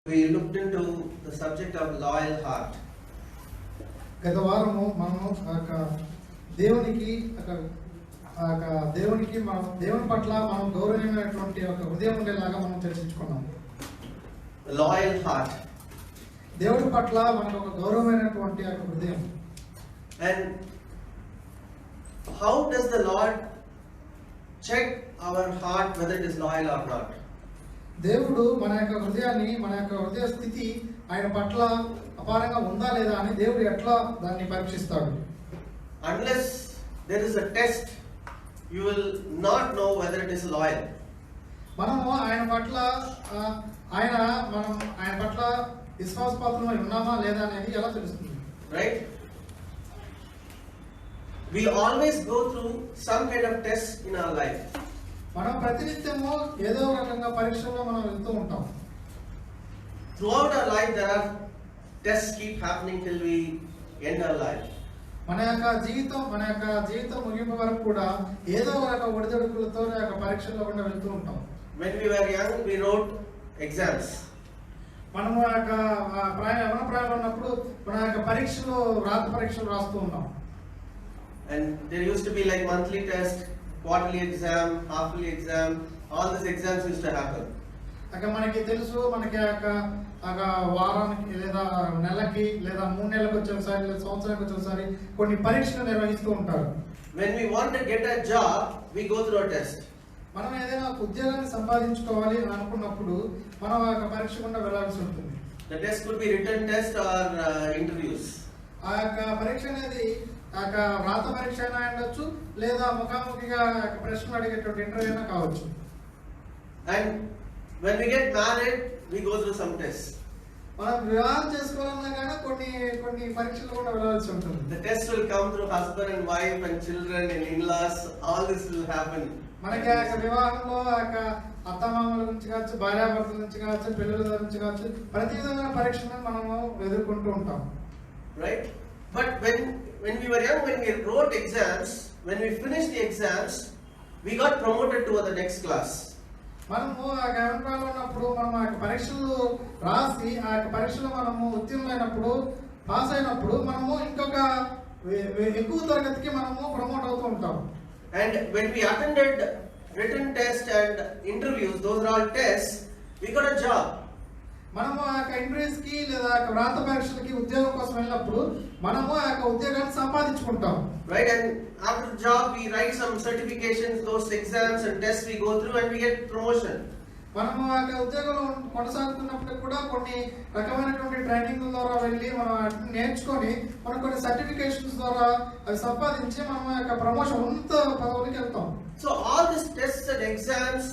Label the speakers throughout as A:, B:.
A: We looked into the subject of loyal heart.
B: గత వారము మనము దేవునికి మనం దేవుని పట్ల మనం గౌరవమైనటువంటి ఒక హృదయం ఉండేలాగా మనం చర్చించుకున్నాం.
A: Loyal heart.
B: దేవుడి పట్ల మనకు ఒక గౌరవమైనటువంటి ఒక హృదయం.
A: And how does the Lord check our heart whether it is loyal or not?
B: దేవుడు మన యొక్క హృదయాన్ని, మన యొక్క హృదయ స్థితి ఆయన పట్ల అపారంగా ఉందా లేదా అని దేవుడు ఎట్లా దాన్ని పరీక్షిస్తాడు?
A: Unless there is a test, you will not know whether it is loyal.
B: మనము ఆయన పట్ల విశ్వాసపాత్రమై ఉన్నామా లేదా అనేది ఎలా తెలుస్తుంది?
A: Right? We always go through some kind of test in our life.
B: మనం ప్రతినిత్యము ఏదో రకంగా పరీక్షల్లో మనం వెళ్తూ ఉంటాం.
A: Throughout our life there are tests keep happening till we end our life.
B: మన యొక్క జీవితం ముగింపు వరకు కూడా ఏదో ఒక ఒడిదుడుకులతో పరీక్షల్లో కూడా వెళ్తూ ఉంటాం.
A: When we were young, we wrote exams.
B: మనము యవన ప్రాయంలో ఉన్నప్పుడు మన యొక్క రాత పరీక్షలు రాస్తూ ఉంటాం.
A: And there used to be like monthly test, quarterly exam, halfly exam, all these exams used to happen.
B: మనకి తెలుసు, మనకి వారానికి లేదా నెలకి లేదా 3 నెలలకు వచ్చేసారి లేదా సంవత్సరానికి వచ్చేసారి కొన్ని పరీక్షలు నిర్వహిస్తూ ఉంటారు.
A: When we want to get a job, we go through a test.
B: మనం ఏదైనా ఉద్యోగాన్ని సంపాదించుకోవాలి అని అనుకున్నప్పుడు మనం పరీక్ష గుండా వెళ్ళాల్సి ఉంటుంది.
A: The test could be written test or interviews.
B: ఆ యొక్క పరీక్ష అనేది రాత పరీక్ష అయినా ఉండొచ్చు లేదా ముఖాముఖిగా ప్రశ్నలు అడిగేటువంటి ఇంటర్వ్యూ అయినా కావచ్చు.
A: And when we get married, we go through some tests.
B: మనం వివాహం చేసుకోవాలన్నా కానీ కొన్ని పరీక్షలు కూడా వెళ్ళాల్సి ఉంటుంది.
A: The test will come through husband and wife and children and in-laws. All this will happen.
B: మనకి వివాహంలో అత్తమామల గురించి కావచ్చు, భార్యాభర్తల నుంచి కావచ్చు, పిల్లల గురించి కావచ్చు, ప్రతి విధమైన పరీక్షను మనము ఎదుర్కొంటూ ఉంటాం.
A: Right? But when we were young, when we wrote exams, when we finished the exams, we got promoted to the next class.
B: మనము యవనకాలంలో ఉన్నప్పుడు మనం పరీక్షలు రాసి పరీక్షలో మనము ఉత్తీర్ణులైనప్పుడు పాస్ అయినప్పుడు మనము ఇంకొక ఎక్కువ తరగతికి మనము ప్రమోట్ అవుతూ ఉంటాం.
A: And when we attended written test and interviews, those are all tests, we got a job.
B: మనము ఇంటర్వ్యూస్ కి లేదా వ్రాత పరీక్షలకి ఉద్యోగం కోసం వెళ్ళినప్పుడు మనము ఉద్యోగాన్ని సంపాదించుకుంటాం.
A: Right? And after the job we write some certifications, those exams and tests we go through and we get promotion.
B: మనము ఉద్యోగంలో కొనసాగుతున్నప్పుడు కూడా కొన్ని రకమైనటువంటి ట్రైనింగ్ ద్వారా వెళ్ళి మనం నేర్చుకొని మనం కొన్ని సర్టిఫికేషన్స్ ద్వారా అవి సంపాదించి మనం ప్రమోషన్ ఉన్నత పదవులకి వెళ్తాం.
A: So all these tests and exams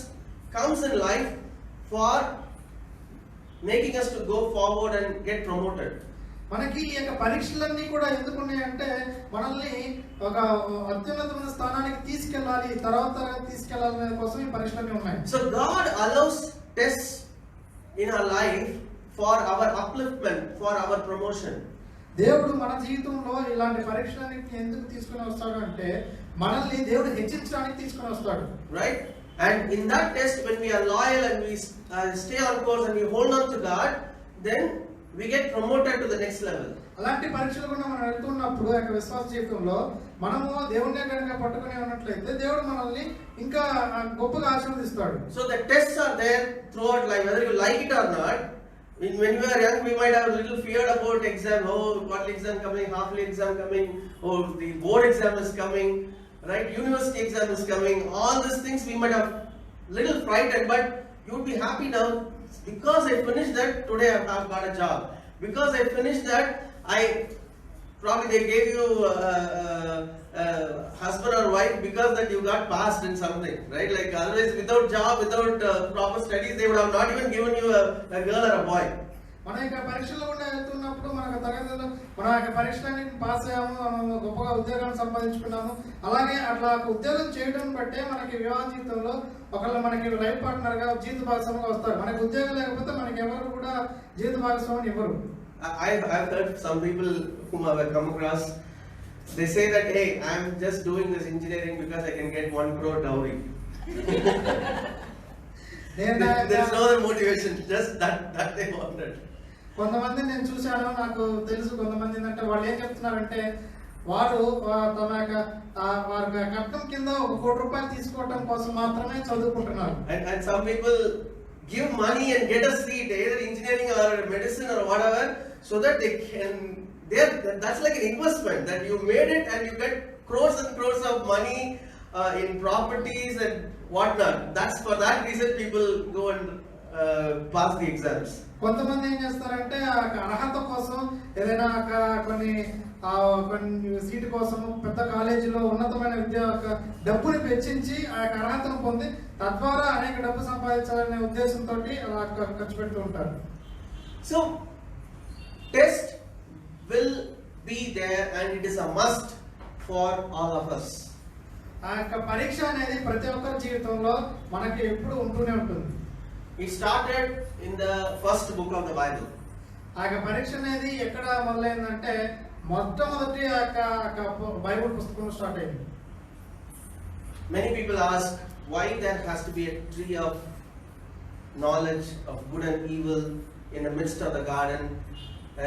A: comes in life for making us to go forward and get promoted.
B: మనకి ఈ పరీక్షలన్నీ కూడా ఎందుకు ఉన్నాయంటే మనల్ని ఒక అత్యున్నతమైన స్థానానికి తీసుకెళ్ళాలి, తర్వాత తీసుకెళ్లాలనే కోసం ఈ పరీక్షలన్నీ ఉన్నాయి.
A: So God allows tests in our life for our upliftment, for our promotion.
B: దేవుడు మన జీవితంలో ఇలాంటి పరీక్షలన్నీ ఎందుకు తీసుకొని వస్తాడు అంటే మనల్ని దేవుడు హెచ్చించడానికి తీసుకొని వస్తాడు.
A: Right? And in that test, when we are loyal and we stay on course and we hold on to God, then we get promoted to the next level.
B: అలాంటి పరీక్షలు కూడా మనం వెళ్తున్నప్పుడు విశ్వాస జీవితంలో మనము దేవుని కనుక పట్టుకుని ఉన్నట్లయితే దేవుడు మనల్ని ఇంకా గొప్పగా ఆశీర్వదిస్తాడు.
A: So the tests are there throughout life, whether you like it or not. When we were young, we might have a little feared about exam. Oh, quarterly exam coming, halfly exam coming. Oh, the board exam is coming. Right? University exam is coming. All these things we might have little frightened, but you would be happy now. Because I finished that, today I have got a job. Because I finished that, probably they gave you husband or wife because that you got passed in something, right? Like otherwise, without job, without proper studies, they would have not even given you a girl or a boy.
B: మన పరీక్షలు కూడా వెళ్తున్నప్పుడు మనకు తరగతిలో మన పరీక్షలన్నీ pass అయ్యాము, మనం గొప్పగా ఉద్యోగాన్ని సంపాదించుకున్నాము. అలాగే అట్లా ఉద్యోగం చేయడం బట్టే మనకి వివాహ జీవితంలో ఒకళ్ళు మనకి లైఫ్ పార్ట్నర్ గా జీవిత భాగస్వామిగా వస్తారు. మనకి ఉద్యోగం లేకపోతే మనకి ఎవరు కూడా జీవిత భాగస్వామిని ఇవ్వరు.
A: I've heard some people whom I've come across, they say that, hey, I'm just doing this engineering because I can get 1 crore dowry. There is no other motivation, just that they wanted.
B: కొంతమంది నేను చూశాను, నాకు తెలుసు కొంతమంది ఏంటంటే వాళ్ళు ఏం చెప్తున్నారంటే వారు తమ యొక్క వారి కట్నం కింద ₹1 కోటి తీసుకోవడం కోసం మాత్రమే చదువుకుంటున్నారు.
A: And some people give money and get a seat, either engineering or medicine or whatever, so that they can. That's like an investment that you made it and you get crores and crores of money in properties and whatnot. That's for that reason people go and pass the exams.
B: కొంతమంది ఏం చేస్తారంటే ఆ అర్హత కోసం ఏదైనా కొన్ని seat కోసం పెద్ద కాలేజీలో ఉన్నతమైన విద్య డబ్బుని వెచ్చించి ఆ యొక్క అర్హతను పొంది తద్వారా అనేక డబ్బు సంపాదించాలనే ఉద్దేశంతో అలా ఖర్చు పెడుతూ ఉంటారు.
A: So test will be there and it is a must for all of us.
B: ఆ యొక్క పరీక్ష అనేది ప్రతి ఒక్కరి జీవితంలో మనకి ఎప్పుడు ఉంటూనే ఉంటుంది.
A: It started in the first book of the Bible.
B: ఆ యొక్క పరీక్ష అనేది ఎక్కడ మొదలైందంటే మొట్టమొదటి ఆ యొక్క బైబిల్ పుస్తకం స్టార్ట్ అయింది.
A: Many people ask why there has to be a tree of knowledge of good and evil in the midst of the garden,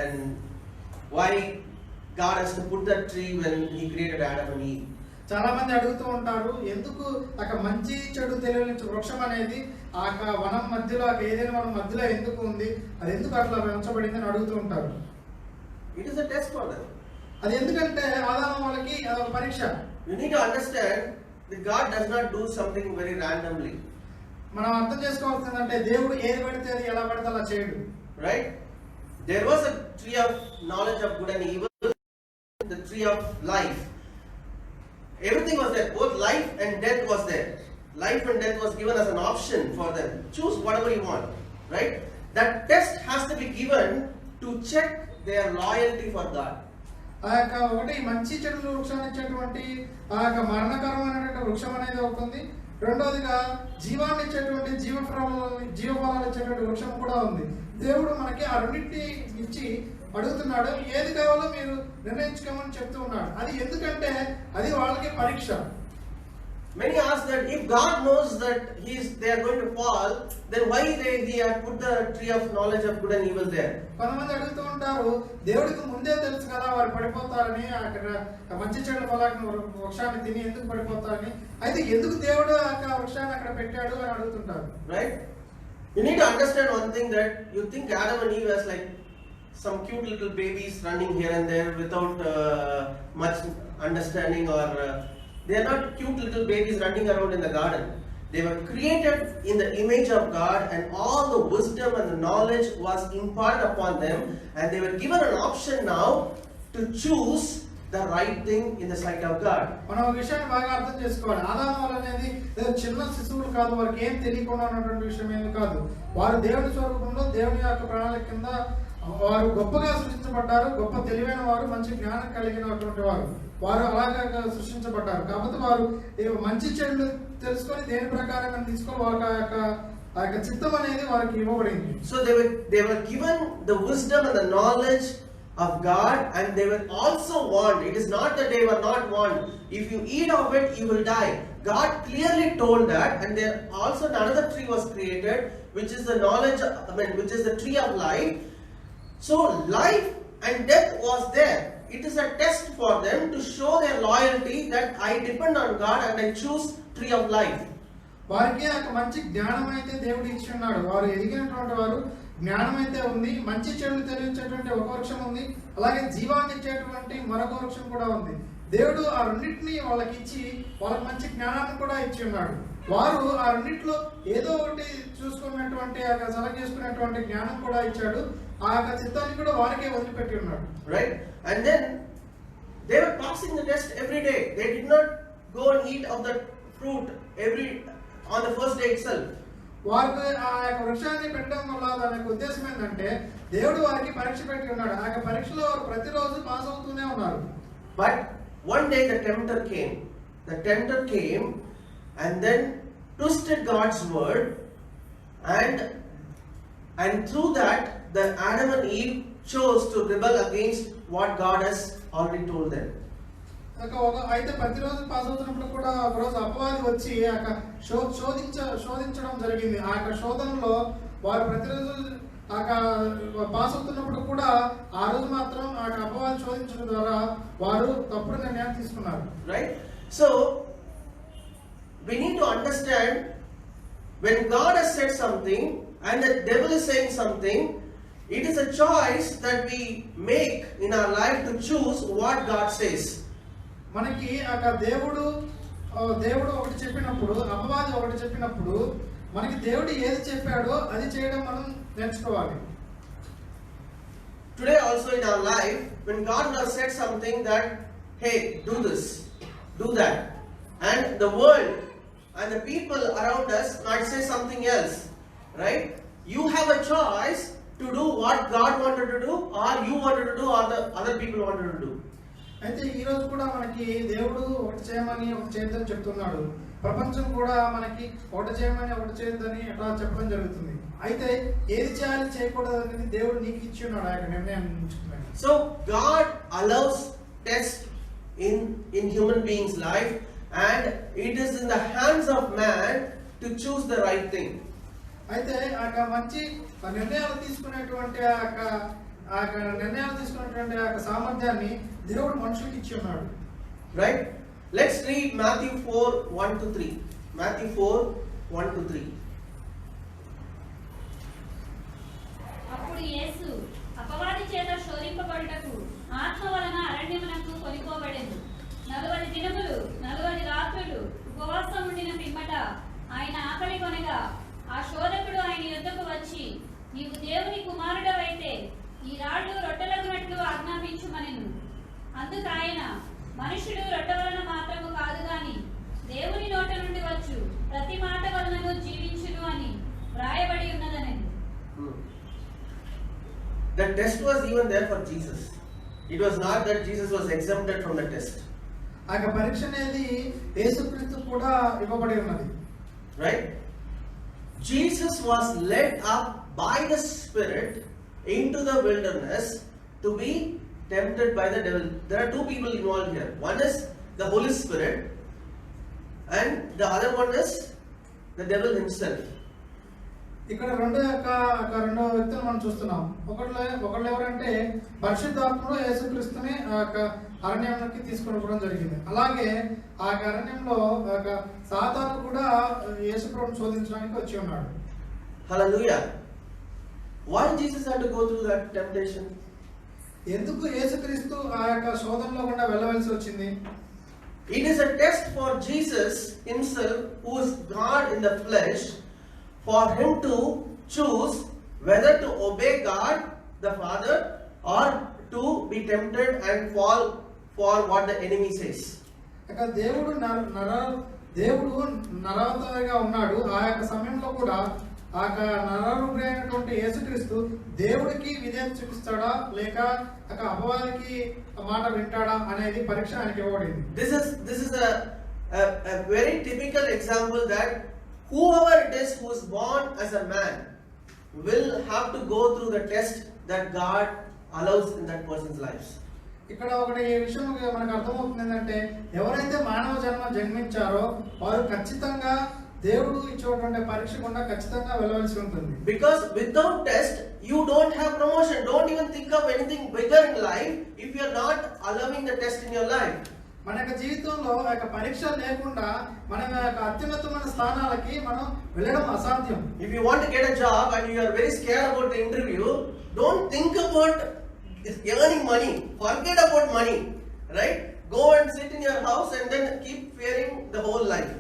A: and why God has to put that tree when He created Adam and Eve.
B: చాలా మంది అడుగుతూ ఉంటారు, ఎందుకు ఆ మంచి చెడు తెలియని వృక్షం అనేది ఆ వనం మధ్యలో ఏదైనా వనం మధ్యలో ఎందుకు ఉంది, అది ఎందుకు అట్లా ఉంచబడింది అని అడుగుతూ ఉంటారు.
A: It is a test for them.
B: అది ఎందుకంటే ఆదాము వాళ్ళకి అదొక పరీక్ష.
A: You need to understand that God does not do something very randomly.
B: మనం అర్థం చేసుకోవాల్సిందంటే దేవుడు ఏది పడితే అది ఎలా పడితే అలా చేయడు.
A: Right? There was a tree of knowledge of good and evil, the tree of life. Everything was there, both life and death was there. Life and death was given as an option for them. Choose whatever you want, right? That test has to be given to check their loyalty for God.
B: ఆ యొక్క ఒకటి మంచి చెడు వృక్షాన్ని ఇచ్చేటువంటి ఆ యొక్క మరణకరమైనటువంటి వృక్షం అనేది అవుతుంది. రెండోదిగా జీవాన్ని ఇచ్చేటువంటి జీవఫలాలు ఇచ్చేటువంటి వృక్షం కూడా ఉంది. దేవుడు మనకి ఆ రెండింటిని ఇచ్చి అడుగుతున్నాడు, ఏది కావాలో మీరు నిర్ణయించుకోమని చెప్తూ ఉన్నాడు. అది ఎందుకంటే అది వాళ్ళకి పరీక్ష.
A: Many ask that if God knows that they are going to fall, then why He had put the tree of knowledge of good and evil there?
B: కొంతమంది అడుగుతూ ఉంటారు, దేవుడికి ముందే తెలుసు కదా వారు పడిపోతారని, అక్కడ మంచి చెడ్డ ఫలాన్ని వృక్షాన్ని తిని ఎందుకు పడిపోతారని, అయితే ఎందుకు దేవుడు ఆ వృక్షాన్ని అక్కడ పెట్టాడు అని అడుగుతుంటారు.
A: Right? You need to understand one thing, that you think Adam and Eve as like some cute little babies running here and there without much understanding, or they are not cute little babies running around in the garden. They were created in the image of God, and all the wisdom and the knowledge was imparted upon them, and they were given an option now to choose the right thing in the sight of God.
B: మనం ఒక విషయాన్ని బాగా అర్థం చేసుకోవాలి. ఆదాము వాళ్ళు అనేది చిన్న శిశువులు కాదు, వారికి ఏం తెలియకుండా ఉన్నటువంటి విషయం ఏమి కాదు. వారు దేవుని స్వరూపంలో దేవుని యొక్క ప్రణాళిక కింద వారు గొప్పగా సృష్టించబడ్డారు. గొప్ప తెలివైన వారు, మంచి జ్ఞానం కలిగినటువంటి వారు, వారు అలాగా సృష్టించబడ్డారు. కాబట్టి వారు మంచి చెడులు తెలుసుకొని దేని ప్రకారం తీసుకొని వారికి ఆ యొక్క చిత్తం అనేది వారికి ఇవ్వబడింది.
A: So they were given the wisdom and the knowledge of God, and they were also warned. It is not that they were not warned. If you eat of it, you will die. God clearly told that, and there also another tree was created, which is the knowledge, which is the tree of life. So life and death was there. It is a test for them to show their loyalty, that I depend on God and I choose tree of life.
B: వారికి ఒక మంచి జ్ఞానం అయితే దేవుడు ఇచ్చి ఉన్నాడు. వారు ఎదిగినటువంటి వారు, జ్ఞానం అయితే ఉంది, మంచి చెడులు తెలియచేటువంటి ఒక వృక్షం ఉంది, అలాగే జీవాన్ని ఇచ్చేటువంటి మరొక వృక్షం కూడా ఉంది. దేవుడు ఆ రెండింటిని వాళ్ళకి ఇచ్చి వాళ్ళకి మంచి జ్ఞానాన్ని కూడా ఇచ్చి ఉన్నాడు. వారు ఆ రెండింటిలో ఏదో ఒకటి చూసుకున్నటువంటి సెలెక్ట్ చేసుకున్నటువంటి జ్ఞానం కూడా ఇచ్చాడు. ఆ యొక్క చిత్తాన్ని కూడా వారికే వదిలిపెట్టి ఉన్నాడు.
A: Right? And then they were passing the test every day. They did not go and eat of the fruit on the first day itself.
B: వారికి ఆ యొక్క వృక్షాన్ని పెట్టడం వల్ల దాని యొక్క ఉద్దేశం ఏంటంటే దేవుడు వారికి పరీక్ష పెట్టి ఉన్నాడు. ఆ యొక్క పరీక్షలో వారు ప్రతిరోజు పాస్ అవుతూనే ఉన్నారు.
A: But one day the tempter came. The tempter came and then twisted God's word, and through that the Adam and Eve chose to rebel against what God has already told them.
B: అయితే ప్రతిరోజు pass అవుతున్నప్పుడు కూడా ఒకరోజు అపవాది వచ్చి ఆ యొక్క శోధించడం జరిగింది. ఆ యొక్క శోధనలో వారు ప్రతిరోజు ఆ పాస్ అవుతున్నప్పుడు కూడా ఆ రోజు మాత్రం ఆ అపవాది శోధించడం ద్వారా వారు తప్పుడు నిర్ణయాన్ని తీసుకున్నారు.
A: Right? So we need to understand, when God has said something and the devil is saying something, it is a choice that we make in our life to choose what God says.
B: మనకి దేవుడు ఒకటి చెప్పినప్పుడు, అపవాది ఒకటి చెప్పినప్పుడు, మనకి దేవుడు ఏది చెప్పాడో అది చేయడం మనం నేర్చుకోవాలి.
A: Today also in our life, when God has said something that, hey, do this, do that, and the world and the people around us might say something else, right? You have a choice to do what God wanted to do, or you wanted to do, or the other people wanted to do.
B: అయితే ఈ రోజు కూడా మనకి దేవుడు ఒకటి చేయమని ఒకటి చేయొద్దని చెప్తున్నాడు. ప్రపంచం కూడా మనకి ఒకటి చేయమని ఒకటి చేయొద్దని అట్లా చెప్పడం జరుగుతుంది. అయితే ఏది చేయాలి చేయకూడదు అనేది దేవుడు నీకు ఇచ్చి ఉన్నాడు, ఆ యొక్క నిర్ణయాన్ని ఉంచుకున్నాడు.
A: So God allows tests in human beings' life, and it is in the hands of man to choose the right thing.
B: అయితే ఆ మంచి నిర్ణయాలు తీసుకునేటువంటి సామర్థ్యాన్ని దేవుడు మనుషులకు ఇచ్చి ఉన్నాడు.
A: Right? Let's read Matthew 4:1-3. Matthew 4:1-3.
C: అప్పుడు యేసు అపవాది చేత శోధింపబడుటకు ఆత్మ వలన అరణ్యమునకు కొనిపోబడెను. 40 దినములు 40 రాత్రులు ఉపవాసం ఉండిన పిమ్మట ఆయన ఆకలి కొనగా ఆ శోధకుడు ఆయన యొద్దకు వచ్చి, నీవు దేవుని కుమారుడవైతే ఈ రాళ్ళు రొట్టెలగునట్లు ఆజ్ఞాపించుమనెను. అందుకు ఆయన, మనుషుడు రొట్టె వలన మాత్రము కాదు గాని దేవుని నోట నుండి వచ్చు ప్రతి మాట వలనను జీవించును అని వ్రాయబడి ఉన్నదనెను.
A: The test was even there for Jesus. It was not that Jesus was exempted from the test.
B: ఆ పరీక్ష అనేది యేసుక్రీస్తు కూడా ఇవ్వబడి ఉన్నది.
A: Right? Jesus was led up by the Spirit into the wilderness to be tempted by the devil. There are two people involved here. One is the Holy Spirit, and the other one is the devil himself.
B: ఇక్కడ రెండో వ్యక్తులు మనం చూస్తున్నాం. ఒకళ్ళు ఎవరంటే పరిశుద్ధాత్ముడు యేసుక్రీస్తుని అరణ్యానికి తీసుకొని పోవడం జరిగింది. అలాగే ఆ అరణ్యంలో సాతాను కూడా యేసుప్రభుని శోధించడానికి వచ్చి ఉన్నాడు.
A: Hallelujah. Why Jesus had to go through that temptation?
B: ఎందుకు యేసుక్రీస్తు ఆ యొక్క శోధనలో గుండా వెళ్ళవలసి వచ్చింది?
A: It is a test for Jesus himself, who is God in the flesh, for him to choose whether to obey God the Father or to be tempted and fall for what the enemy says.
B: దేవుడు నరవతారిగా ఉన్నాడు. ఆ యొక్క సమయంలో కూడా ఆ నరరూపి అయినటువంటి యేసుక్రీస్తు దేవుడికి విధేయత చూపిస్తాడా లేక అపవాదికి మాట వింటాడా అనేది పరీక్ష ఆయనకి ఇవ్వబడింది.
A: This is a very typical example that whoever it is who is born as a man will have to go through the test that God allows in that person's life.
B: ఇక్కడ ఒకటి ఈ విషయం మనకు అర్థమవుతుంది ఏంటంటే, ఎవరైతే మానవ జన్మించారో వారు ఖచ్చితంగా దేవుడు ఇచ్చేటువంటి పరీక్ష గుండా ఖచ్చితంగా వెళ్ళవలసి ఉంటుంది.
A: Because without test you don't have promotion. Don't even think of anything bigger in life if you are not allowing the test in your life.
B: మన యొక్క జీవితంలో ఆ యొక్క పరీక్ష లేకుండా మన యొక్క అత్యున్నతమైన స్థానాలకి మనం వెళ్ళడం అసాధ్యం.
A: If you want to get a job and you are very scared about the interview, don't think about earning money. Forget about money, right? Go and sit in your house and then keep fearing the whole life.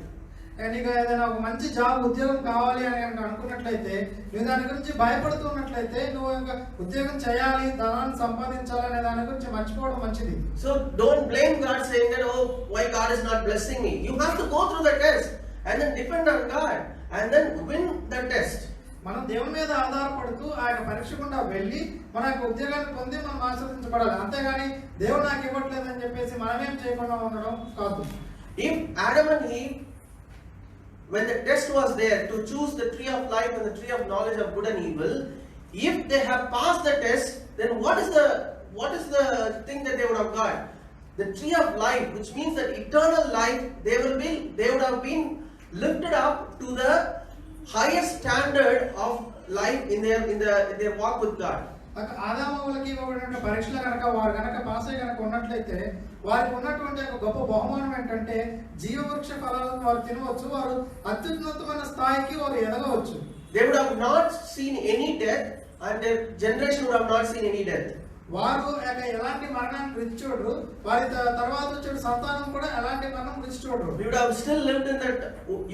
B: నీకు ఏదైనా ఒక మంచి job ఉద్యోగం కావాలి అని అనుకున్నట్లయితే, నువ్వు దాని గురించి భయపడుతున్నట్లయితే, నువ్వు ఇంకా ఉద్యోగం చేయాలి, ధనాన్ని సంపాదించాలి అనే దాని గురించి మర్చిపోవడం మంచిది.
A: So don't blame God saying that, oh, why God is not blessing me. You have to go through the test and then depend on God and then win the test.
B: మనం దేవుని మీద ఆధారపడుతూ ఆ యొక్క పరీక్ష గుండా వెళ్ళి మన యొక్క ఉద్యోగాన్ని పొంది మనం ఆశీర్వదించబడాలి. అంతేగాని దేవుడు నాకు ఇవ్వట్లేదు అని చెప్పేసి మనమేం చేయకుండా ఉండడం కాదు.
A: If Adam and Eve, when the test was there to choose the tree of life and the tree of knowledge of good and evil, if they have passed the test, then what is the thing that they would have got? the tree of life, which means that eternal life, they would have been lifted up to the highest standard of life in their walk with God.
B: ఆదాములకి ఇవ్వబడిన పరీక్షలు కనుక వారు కనుక pass అయ్యి కనుక ఉన్నట్లయితే వారికి ఉన్నటువంటి ఒక గొప్ప బహుమానం ఏంటంటే జీవవృక్ష ఫలాలను వారు తినవచ్చు, వారు అత్యున్నతమైన స్థాయికి వారు ఎదగవచ్చు.
A: They would have not seen any death, and their generation would have not seen any death.
B: వారు ఎలాంటి మరణాన్ని రుచి చూడరు, వారి తర్వాత వచ్చే సంతానం కూడా ఎలాంటి మరణం రుచి చూడరు.
A: We would have still lived in that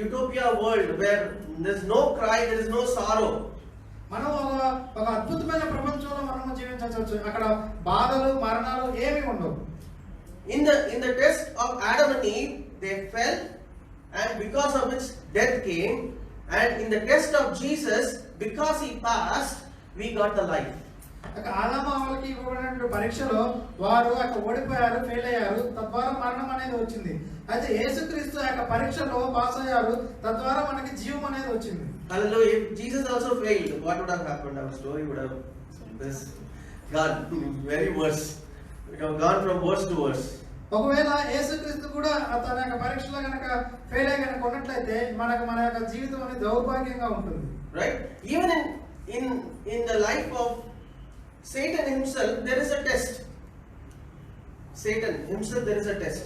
A: utopia world where there is no cry, there is no sorrow.
B: మనం ఒక అద్భుతమైన ప్రపంచంలో మనం జీవించవచ్చు. అక్కడ బాధలు మరణాలు ఏమీ ఉండవు.
A: In the test of Adam and Eve, they fell, and because of which death came. And in the test of Jesus, because he passed, we got the life.
B: ఆదాములకి ఇవ్వబడిన పరీక్షలో వారు ఓడిపోయారు, ఫెయిల్ అయ్యారు, తద్వారా మరణం అనేది వచ్చింది. అయితే యేసుక్రీస్తు పరీక్షలో పాస్ అయ్యారు, తద్వారా మనకి జీవం అనేది వచ్చింది.
A: Hallelujah. If Jesus also failed, what would have happened? Our story would have gone very worse. We have gone from worse to worse.
B: ఒకవేళ యేసుక్రీస్తు కూడా తన పరీక్షలో గనక ఫెయిల్ అయ్యి గనక ఉన్నట్లయితే మన యొక్క జీవితం అనేది దౌర్భాగ్యంగా ఉంటుంది.
A: Right? Even in the life of Satan himself, there is a test. Satan himself, there is a test.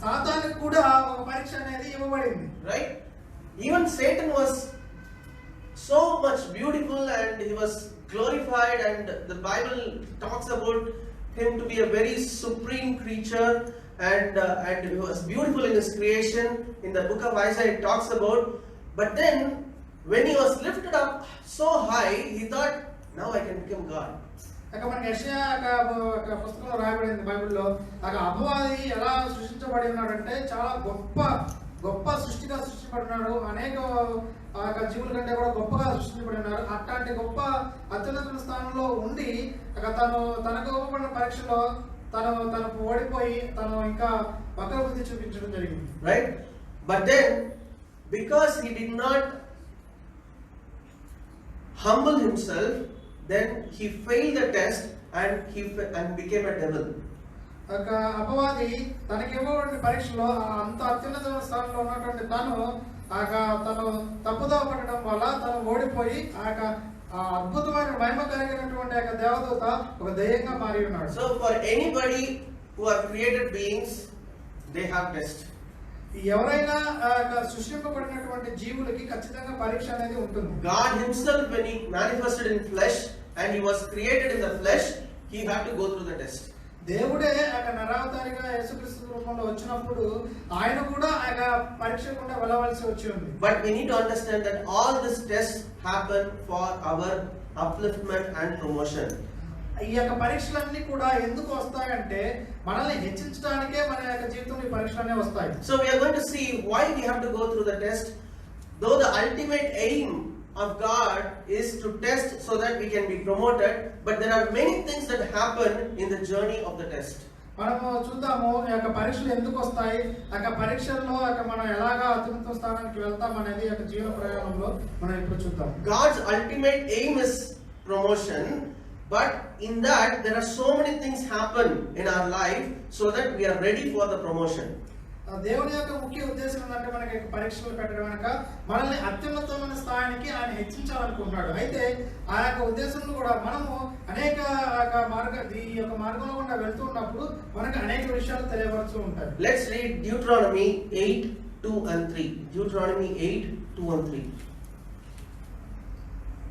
B: సాతానుకు కూడా ఒక పరీక్ష అనేది ఇవ్వబడింది.
A: Right? Even Satan was so much beautiful and he was glorified, and the Bible talks about him to be a very supreme creature, and he was beautiful in his creation. In the book of Isaiah it talks about, but then when he was lifted up so high, he thought, now I can become God.
B: మనకి యెషయా పుస్తకంలో రాయబడింది బైబిల్లో, అపవాది ఎలా సృష్టించబడి ఉన్నాడంటే చాలా గొప్ప సృష్టిగా సృష్టించబడినాడు. అనేక జీవుల కంటే కూడా గొప్పగా సృష్టించబడి ఉన్నారు. అట్లాంటి గొప్ప అత్యున్నత స్థానంలో ఉండి తనకు ఇవ్వబడిన పరీక్షలో తనకు ఓడిపోయి తను ఇంకా వక్రబుద్ధి చూపించడం జరిగింది.
A: Right? But then because he did not humble himself, then he failed the test and became a devil.
B: అపవాది తనకి ఇవ్వబడిన పరీక్షలో అంత అత్యున్నత స్థానంలో ఉన్నటువంటి తను తప్పుదోవ పడడం వల్ల తను ఓడిపోయి అద్భుతమైన మహిమ కలిగినటువంటి దేవదూత ఒక దయ్యంగా మారి ఉన్నాడు.
A: So for anybody who are created beings, they have test.
B: ఎవరైనా సృష్టింపబడినటువంటి జీవులకి ఖచ్చితంగా పరీక్ష అనేది ఉంటుంది.
A: God himself, when he manifested in flesh and he was created in the flesh, he had to go through the test.
B: దేవుడే నరావతారిగా యేసుక్రీస్తు రూపంలో వచ్చినప్పుడు ఆయన కూడా పరీక్ష గుండా వెళ్ళవలసి వచ్చి ఉంది.
A: But we need to understand that all these tests happen for our upliftment and promotion.
B: ఈ పరీక్షలన్నీ కూడా ఎందుకు వస్తాయంటే మనల్ని హెచ్చించడానికే మన జీవితంలో ఈ పరీక్షలన్నీ వస్తాయి.
A: So we are going to see why we have to go through the test. Though the ultimate aim of God is to test so that we can be promoted, but there are many things that happen in the journey of the test.
B: మనము చూద్దాము పరీక్షలు ఎందుకు వస్తాయి, పరీక్షల్లో మనం ఎలాగా అత్యున్నత స్థానానికి వెళ్తాం అనేది జీవన ప్రయాణంలో మనం ఇప్పుడు చూద్దాం.
A: God's ultimate aim is promotion, but in that there are so many things happen in our life so that we are ready for the promotion.
B: దేవుని యొక్క ముఖ్య ఉద్దేశం ఏంటంటే మనకి పరీక్షలు పెట్టడం వెనక మనల్ని అత్యున్నతమైన స్థాయికి ఆయన హెచ్చించాలనుకుంటున్నాడు. అయితే ఆ ఉద్దేశంలో కూడా మనము అనేక ఈ యొక్క మార్గంలో గుండా వెళ్తున్నప్పుడు మనకు అనేక విషయాలు తెలియవలసి ఉంటాయి.
A: Let's read Deuteronomy 8:2 and 3. Deuteronomy 8:2 and 3.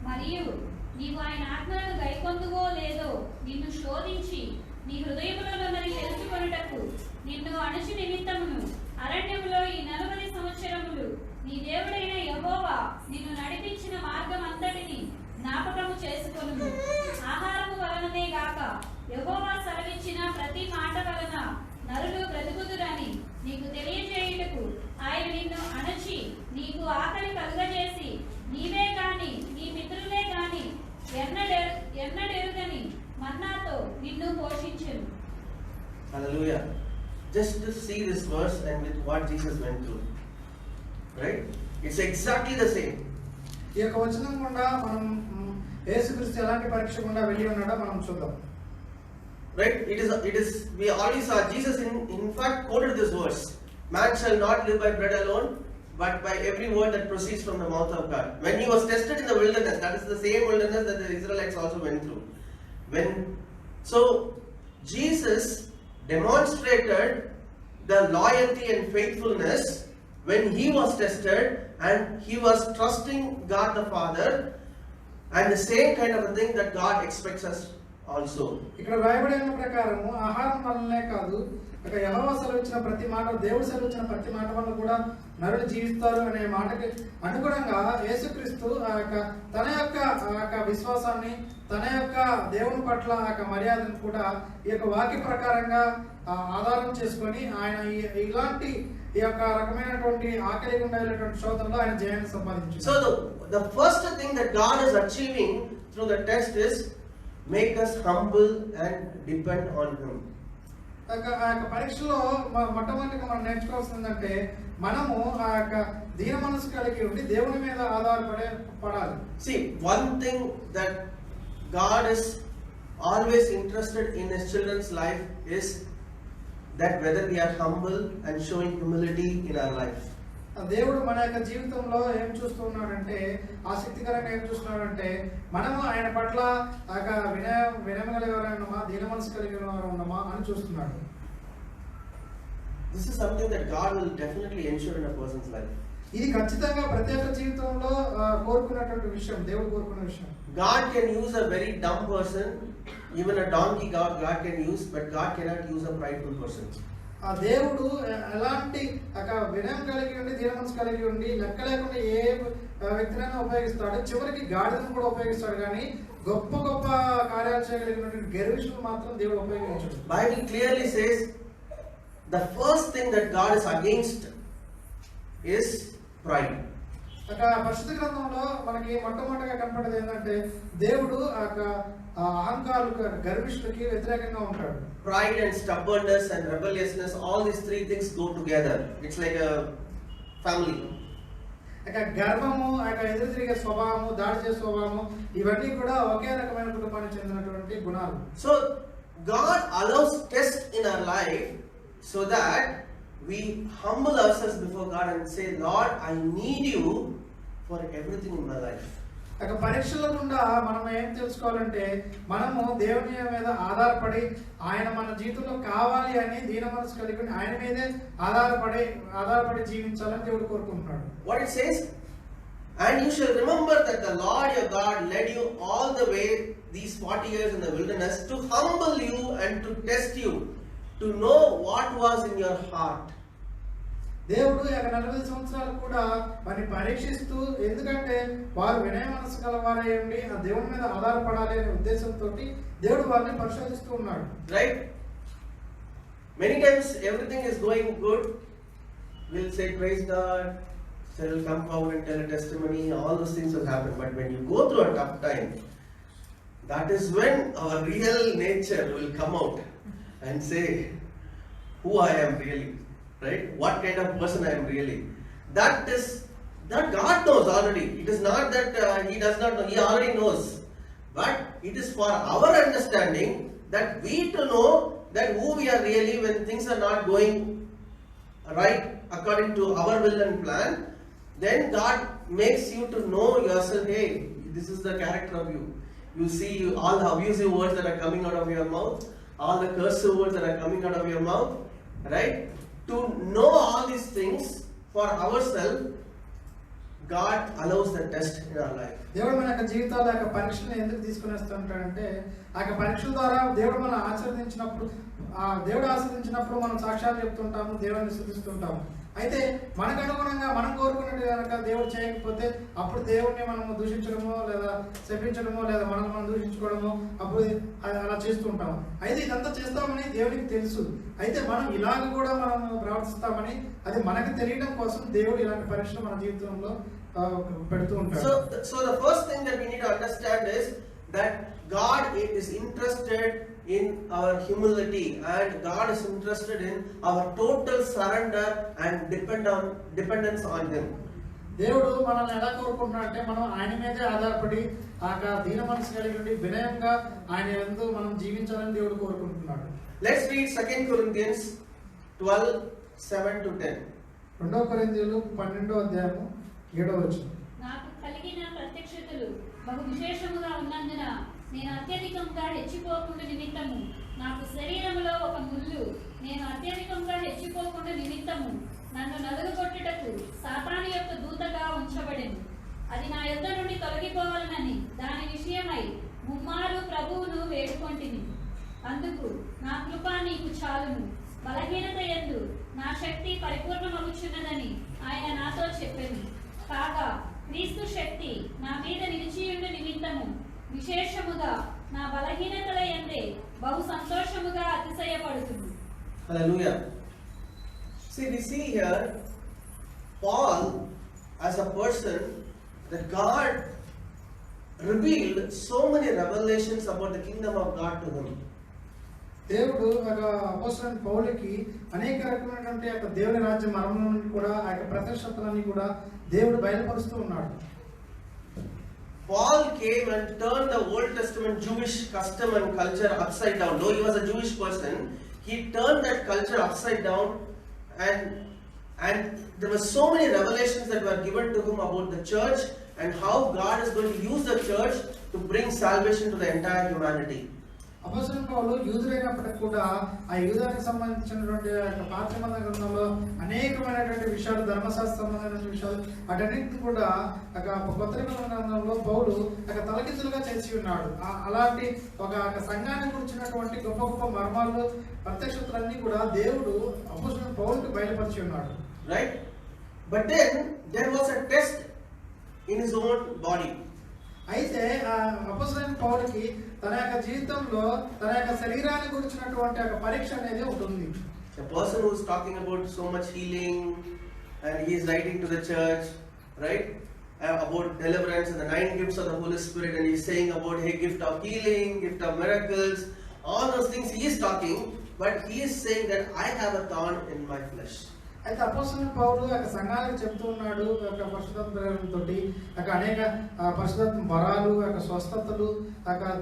C: మరియు నీవు ఆయన ఆజ్ఞలను గైకొందువో లేదో నిన్ను శోధించి నీ హృదయములోనున్నది తెలుసుకొనుటకు నిన్ను అణచి నిమిత్తమును అరణ్యములో ఈ 40 సంవత్సరములు నీ దేవుడైన యెహోవా నిన్ను నడిపించిన మార్గం అంతటిని జ్ఞాపకము చేసుకొనుము. ఆహారము వలననే గాక యెహోవా సెలవిచ్చిన ప్రతి మాట వలన నరులు బ్రతుకుదురని నీకు తెలియజేయుటకు ఆయన నిన్ను అణచి నీకు ఆకలి కలుగజేసి నీవే గాని నీ మిత్రులే గాని ఎన్నడెరుగని మన్నాతో నిన్ను పోషించెను.
A: Hallelujah. Just to see this verse and with what Jesus went through. Right? It's exactly the same.
B: ఈ యొక్క వచనం గుండా మనం యేసుక్రీస్తు ఎలాంటి పరీక్ష గుండా వెళ్ళి ఉన్నాడో మనం చూద్దాం.
A: right? It is. We already saw Jesus in fact quoted this verse: "Man shall not live by bread alone, but by every word that proceeds from the mouth of God." When he was tested in the wilderness, that is the same wilderness that the Israelites also went through. So Jesus demonstrated the loyalty and faithfulness when he was tested, and he was trusting God the Father, and the same kind of a thing that God expects us also.
B: ఇక్కడ రాయబడిన ప్రకారము ఆహారం వల్లనే కాదు, ఇక యెహోవా సెలవిచ్చిన ప్రతి మాట, దేవుడు సెలవిచ్చిన ప్రతి మాట వల్ల కూడా నరులు జీవిస్తారు అనే మాటకి అనుగుణంగా యేసుక్రీస్తు తన యొక్క విశ్వాసాన్ని, తన యొక్క దేవుని పట్ల మర్యాదను కూడా ఈ యొక్క వాక్య ప్రకారంగా ఆధారం చేసుకొని ఆయన ఇలాంటి ఈ యొక్క రకమైనటువంటి ఆకలి ఉండేటువంటి శోధనలో ఆయన జయాన్ని సంపాదించారు.
A: So the first thing that God is achieving through the test is make us humble and depend on Him.
B: ఆ యొక్క పరీక్షలో మొట్టమొదటిగా మనం నేర్చుకోవాల్సిందంటే మనము ఆ యొక్క దీన మనసు కలిగి ఉండి దేవుని మీద ఆధారపడాలి.
A: See, one thing that God is always interested in His children's life is that whether we are humble and showing humility in our life.
B: దేవుడు మన యొక్క జీవితంలో ఏం చూస్తున్నాడంటే, ఆసక్తికరంగా ఏం చూస్తున్నాడంటే, మనము ఆయన పట్ల వినయం కలిగి ఉన్నామా, దీన మనసు కలిగి ఉన్నామా అని చూస్తున్నాడు.
A: This is something that God will definitely ensure in a person's life.
B: ఇది ఖచ్చితంగా ప్రతి ఒక్క జీవితంలో కోరుకున్నటువంటి విషయం, దేవుడు కోరుకున్న విషయం.
A: God can use a very dumb person, even a donkey God can use, but God cannot use a prideful person.
B: ఆ దేవుడు ఎలాంటి వినయం కలిగి ఉండి, దీన మనసు కలిగి ఉండి, లెక్క లేకుండా ఏ వ్యక్తినైనా ఉపయోగిస్తాడు. చివరికి గాడిదను కూడా ఉపయోగిస్తాడు, కానీ గొప్ప గొప్ప కార్యాలు చేయగలిగినటువంటి గర్విష్ఠులు మాత్రం దేవుడు ఉపయోగించాడు.
A: Bible clearly says the first thing that God is against is pride.
B: పరిశుద్ధ గ్రంథంలో మనకి మొట్టమొదటిగా కనపడేది ఏంటంటే, దేవుడు అహంకారులకు, గర్విష్ఠులకి వ్యతిరేకంగా ఉంటాడు.
A: Pride and stubbornness and rebelliousness, all these three things go together. It's like a family.
B: గర్వము, ఎదురు తిరిగే స్వభావము, దాడి చేసే స్వభావము, ఇవన్నీ కూడా ఒకే రకమైన కుటుంబానికి చెందినటువంటి గుణాలు.
A: So God allows tests in our life so that we humble ourselves before God and say, Lord, I need you for everything in my life.
B: పరీక్షల గుండా మనం ఏం తెలుసుకోవాలంటే, మనము దేవుని మీద ఆధారపడి ఆయన మన జీవితంలో కావాలి అని దీన మనసు కలిగి ఆయన మీదే ఆధారపడి జీవించాలని దేవుడు కోరుకుంటున్నాడు.
A: What it says? And you shall remember that the Lord your God led you all the way these 40 years in the wilderness to humble you and to test you, to know what was in your heart.
B: దేవుడు 40 సంవత్సరాలు కూడా వారిని పరీక్షిస్తూ, ఎందుకంటే వారు వినయ మనసు గలవారై ఉండి ఆ దేవుని మీద ఆధారపడాలి అనే ఉద్దేశంతో దేవుడు వారిని పరిశోధిస్తూ ఉన్నాడు.
A: Right? Many times everything is going good, we'll say praise God, so we'll come out and tell a testimony, all those things will happen. But when you go through a tough time, that is when our real nature will come out and say who I am really. Right? What kind of person I am really. That God knows already. It is not that He does not know. He already knows. But it is for our understanding that we to know that who we are really when things are not going right according to our will and plan. Then God makes you to know yourself, hey, this is the character of you. You see all the abusive words that are coming out of your mouth, all the cursive words that are coming out of your mouth, right? To know all these things for ourselves, God allows the test in our life.
B: దేవుడు మన యొక్క జీవితాల యొక్క పరీక్షలను ఎందుకు తీసుకుని వస్తుంటాడంటే, ఆ యొక్క పరీక్షల ద్వారా దేవుడు మనం ఆశీర్వదించినప్పుడు మనం సాక్ష్యాలు చెప్తుంటాము, దేవుడిని స్తుతిస్తుంటాము. అయితే మనకు అనుగుణంగా మనం కోరుకున్నట్టు కనుక దేవుడు చేయకపోతే అప్పుడు దేవుడిని మనం దూషించడమో లేదా శపించడమో లేదా మనం దూషించుకోవడమో అప్పుడు అలా చేస్తూ ఉంటాము. అయితే ఇదంతా చేస్తామని దేవుడికి తెలుసు. అయితే మనం ఇలాగ కూడా మనం ప్రవర్తిస్తామని అది మనకి తెలియడం కోసం దేవుడు ఇలాంటి పరీక్షలు మన జీవితంలో పెడుతూ ఉంటాడు.
A: So the first thing that we need to understand is that God is interested in our humility, and God is interested in our total surrender and dependence on Him.
B: దేవుడు మనల్ని ఎలా కోరుకుంటున్నాడు అంటే మనం ఆయన మీదే ఆధారపడి ఆ దీన మనసు కలిగి ఉండి వినయంగా ఆయన యందు మనం జీవించాలని దేవుడు కోరుకుంటున్నాడు.
A: Let's read 2 Corinthians 12:7-10.
B: 2 కొరింథీయులు 12:7.
C: నాకు కలిగిన ప్రత్యక్షతలు బహు విశేషముగా ఉన్నందున నేను అత్యధికంగా హెచ్చిపోకుండా నిమిత్తము నాకు శరీరములో ఒక ముళ్ళు నేను అత్యధికంగా హెచ్చిపోకుండా నిమిత్తము నన్ను నలుగుగొట్టుటకు సాతాను యొక్క దూతగా ఉంచబడెను. అది నా యొద్ద నుండి తొలగిపోవాలనని దాని విషయమై ముమ్మారు ప్రభువును వేడుకొంటిని. అందుకు నా కృప నీకు చాలును, బలహీనత యందు నా శక్తి పరిపూర్ణమగుచున్నదని ఆయన నాతో చెప్పెను. కాగా క్రీస్తు శక్తి నా మీద నిలిచియుండు నిమిత్తము విశేషముగా నా బలహీనతల యందే బహు సంతోషముగా అతిశయపడుతుంది.
A: Hallelujah. See, we see here Paul as a person that God revealed so many revelations about the kingdom of God to him.
B: దేవుడు అపోస్తలుడైన పౌలుకి అనేక రకమైనటువంటి దేవుని రాజ్య మర్మములను కూడా ఆ ప్రత్యక్షతలన్నీ కూడా దేవుడు బయలుపరుస్తూ ఉన్నాడు.
A: Paul came and turned the Old Testament Jewish custom and culture upside down. Though he was a Jewish person, he turned that culture upside down, and there were so many revelations that were given to him about the church and how God is going to use the church to bring salvation to the entire humanity.
B: అపోస్తలుడైన పౌలు యూదుడైనప్పటికీ కూడా ఆ యూదానికి సంబంధించినటువంటి పాత నిబంధన గ్రంథంలో అనేకమైనటువంటి విషయాలు, ధర్మశాస్త్ర సంబంధమైన విషయాలు వాటన్నిటిని కూడా కొత్త నిబంధన గ్రంథంలో పౌలు తలకిందులుగా చేసి ఉన్నాడు. అలాంటి ఒక సంఘాన్ని గురించినటువంటి గొప్ప గొప్ప మర్మాలు, ప్రత్యక్షతలన్నీ కూడా దేవుడు అపోస్తలుడైన పౌలుకి బయలుపరిచి ఉన్నాడు.
A: Right? But then there was a test in his own body.
B: అయితే అపోస్తలుడైన పౌలుకి తన యొక్క జీవితంలో తన యొక్క శరీరాన్ని గురించినటువంటి ఒక పరీక్ష అనేది ఉంటుంది.
A: A person who is talking about so much healing and he is writing to the church, right? About deliverance and the 9 gifts of the Holy Spirit, and he is saying about hey, gift of healing, gift of miracles, all those things he is talking, but he is saying that I have a thorn in my flesh.
B: అయితే అపోస్తలుడైన పౌలు సంఘాలకు చెప్తూ ఉన్నాడు పరిశుద్ధాత్మతో అనేక పరిశుద్ధాత్మ వరాలు, స్వస్థతలు,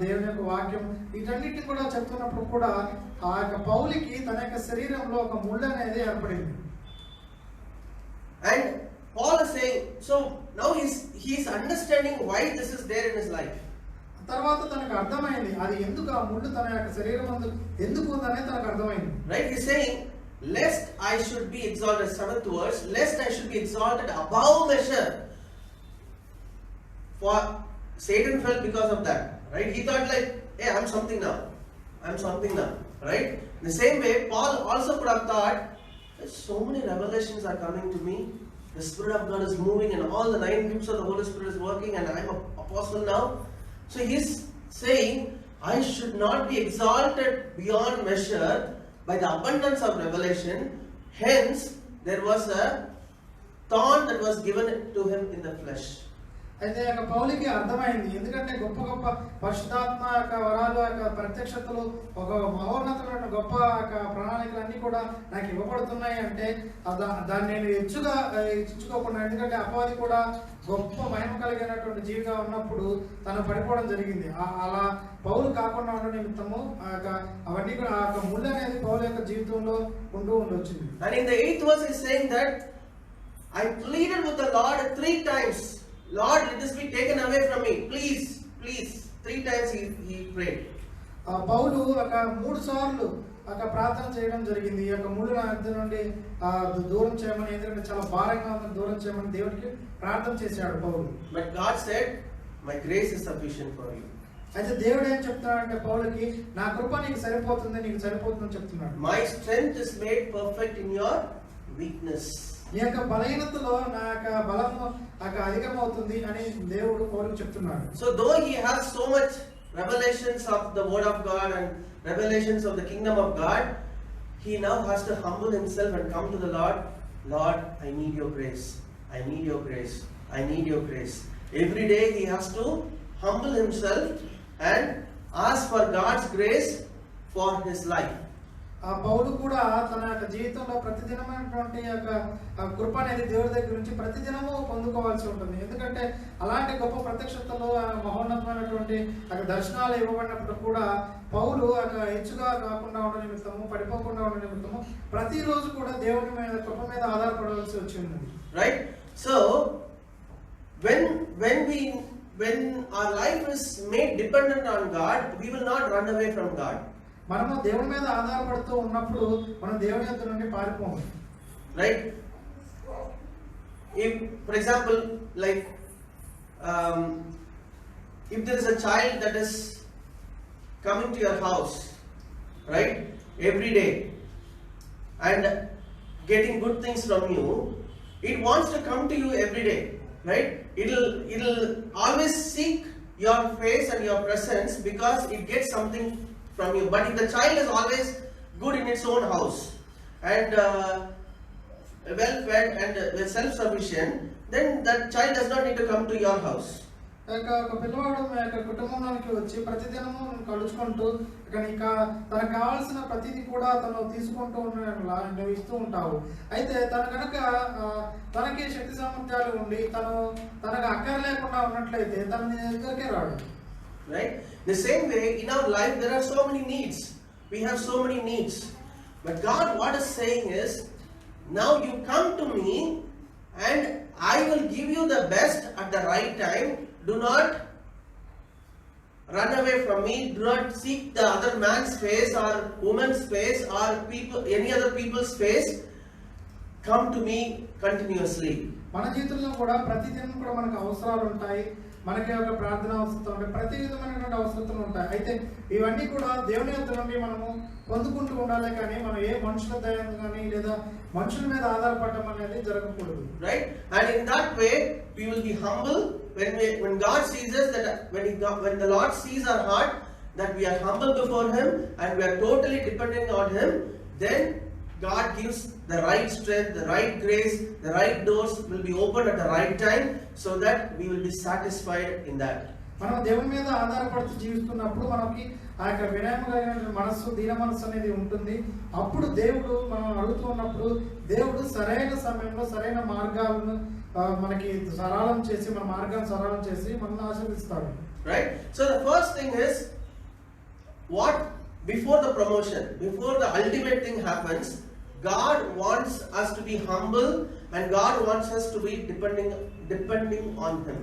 B: దేవుని యొక్క వాక్యం వీటన్నిటిని కూడా చెప్తున్నప్పుడు కూడా ఆ యొక్క పౌలుకి తన యొక్క శరీరంలో ఒక ముళ్ళు అనేది ఏర్పడింది.
A: And Paul is saying, so now he is understanding why this is there in his life.
B: తర్వాత తనకు అర్థమైంది అది ఎందుకు ఆ ముళ్ళు తన యొక్క శరీరం ఎందుకు ఉందనే తనకు అర్థమైంది.
A: Right? He is saying, lest I should be exalted, 7th verse, lest I should be exalted above measure. For Satan fell because of that, right? He thought like, hey, I'm something now, right? In the same way, Paul also could have thought, so many revelations are coming to me, the Spirit of God is moving and all the 9 gifts of the Holy Spirit is working and I'm an apostle now. So he's saying, I should not be exalted beyond measure by the abundance of revelation. Hence there was a thorn that was given to him in the flesh.
B: అయితే పౌలుకి అర్థమైంది, ఎందుకంటే గొప్ప గొప్ప పరిశుద్ధాత్మ వరాలు, ప్రత్యక్షతలు, ఒక మహోన్నతమైన గొప్ప ప్రణాళికలన్నీ కూడా నాకు ఇవ్వబడుతున్నాయి అంటే దాన్ని నేను ఇచ్చుకోకుండా, ఎందుకంటే అపవాది కూడా గొప్ప మహిమ కలిగినటువంటి జీవిగా ఉన్నప్పుడు తను పడిపోవడం జరిగింది. అలా పౌలు కాకుండా ఉండే నిమిత్తము అవన్నీ కూడా ఆ ముళ్ళు అనేది పౌలు యొక్క జీవితంలో ఉంటూ ఉండొచ్చింది.
A: And in the 8th verse is saying that I pleaded with the Lord 3 times. Lord, let this be taken away from me. Please, please. 3 times he prayed.
B: పౌలు 3 సార్లు ప్రార్థన చేయడం జరిగింది. ఈ యొక్క ముళ్ళు నా యొద్ద నుండి దూరం చేయమని, ఎందుకంటే చాలా భారంగా ఉంది, దూరం చేయమని దేవుడికి ప్రార్థన చేశాడు పౌలు.
A: But God said, my grace is sufficient for you.
B: అయితే దేవుడు ఏం చెప్తున్నాడంటే పౌలుకి, నా కృప నీకు సరిపోతుందని చెప్తున్నాడు.
A: My strength is made perfect in your weakness.
B: నీ యొక్క బలహీనతలో నా యొక్క బలము అధికమవుతుంది అని దేవుడు పౌలుకు చెప్తున్నాడు.
A: So though he has so much revelations of the word of God and revelations of the kingdom of God, he now has to humble himself and come to the Lord. Lord, I need your grace. I need your grace. I need your grace. Every day he has to humble himself and ask for God's grace for his life.
B: ఆ పౌలు కూడా తన యొక్క జీవితంలో ప్రతిదినమైనటువంటి యొక్క కృప అనేది దేవుడి దగ్గర నుంచి ప్రతిదినము పొందుకోవాల్సి ఉంటుంది. ఎందుకంటే అలాంటి గొప్ప ప్రత్యక్షతలు మహోన్నతమైనటువంటి దర్శనాలు ఇవ్వబడినప్పుడు కూడా పౌలు హెచ్చుగా కాకుండా ఉండే నిమిత్తము, పడిపోకుండా ఉండే నిమిత్తము ప్రతిరోజు కూడా దేవుని మీద కృప మీద ఆధారపడవలసి వచ్చింది.
A: Right. So when our life is made dependent on God, we will not run away from God.
B: మనము దేవుని మీద ఆధారపడుతూ ఉన్నప్పుడు మనం దేవుని యొద్ద నుండి పారిపోము.
A: Right? If, for example, like if there is a child that is coming to your house, right, every day and getting good things from you, it wants to come to you every day, right? It'll always seek your face and your presence because it gets something from you. But if the child is always good in its own house and well fed and self-sufficient, then that child does not need to come to your house.
B: ఒక పిల్లవాడు మీ యొక్క కుటుంబంలోకి వచ్చి ప్రతిదినము కలుసుకుంటూ తనకు కావాల్సిన ప్రతిదీ కూడా తను తీసుకుంటూ నువ్వు ఇస్తూ ఉంటావు. అయితే తను కనుక తనకి శక్తి సామర్థ్యాలు ఉండి తనకు అక్కర్లేకుండా ఉన్నట్లయితే తన నీ దగ్గరికే రాడు.
A: Right? The same way in our life there are so many needs. We have so many needs. But God what is saying is, now you come to me and I will give you the best at the right time. Do not run away from me. Do not seek the other man's face or woman's face or any other people's face. Come to me continuously.
B: మన జీవితంలో కూడా ప్రతిదినం కూడా మనకు అవసరాలు ఉంటాయి. మనకి ఒక ప్రార్థన అవసరం ఉంటాయి, ప్రతి విధమైనటువంటి అవసరతలు ఉంటాయి. అయితే ఇవన్నీ కూడా దేవుని యొద్ద నుండి మనము పొందుకుంటూ ఉండాలి. కానీ మనం ఏ మనుషుల దయ కానీ లేదా మనుషుల మీద ఆధారపడడం అనేది జరగకూడదు.
A: Right? And in that way we will be humble when God sees us, that when the Lord sees our heart that we are humble before Him and we are totally dependent on Him, then God gives the right strength, the right grace, the right doors will be opened at the right time so that we will be satisfied in that.
B: మనం దేవుని మీద ఆధారపడుతూ జీవిస్తున్నప్పుడు మనకి ఆ యొక్క వినయం కలిగిన మనస్సు, దీన మనస్సు అనేది ఉంటుంది. అప్పుడు దేవుడు మనం అడుగుతూ ఉన్నప్పుడు దేవుడు సరైన సమయంలో సరైన మార్గాలను మనకి సరళం చేసి మన మార్గాన్ని సరళం చేసి మనల్ని ఆశీర్వదిస్తాడు.
A: Right? So the first thing is, what before the promotion, before the ultimate thing happens, God wants us to be humble and God wants us to be depending on Him.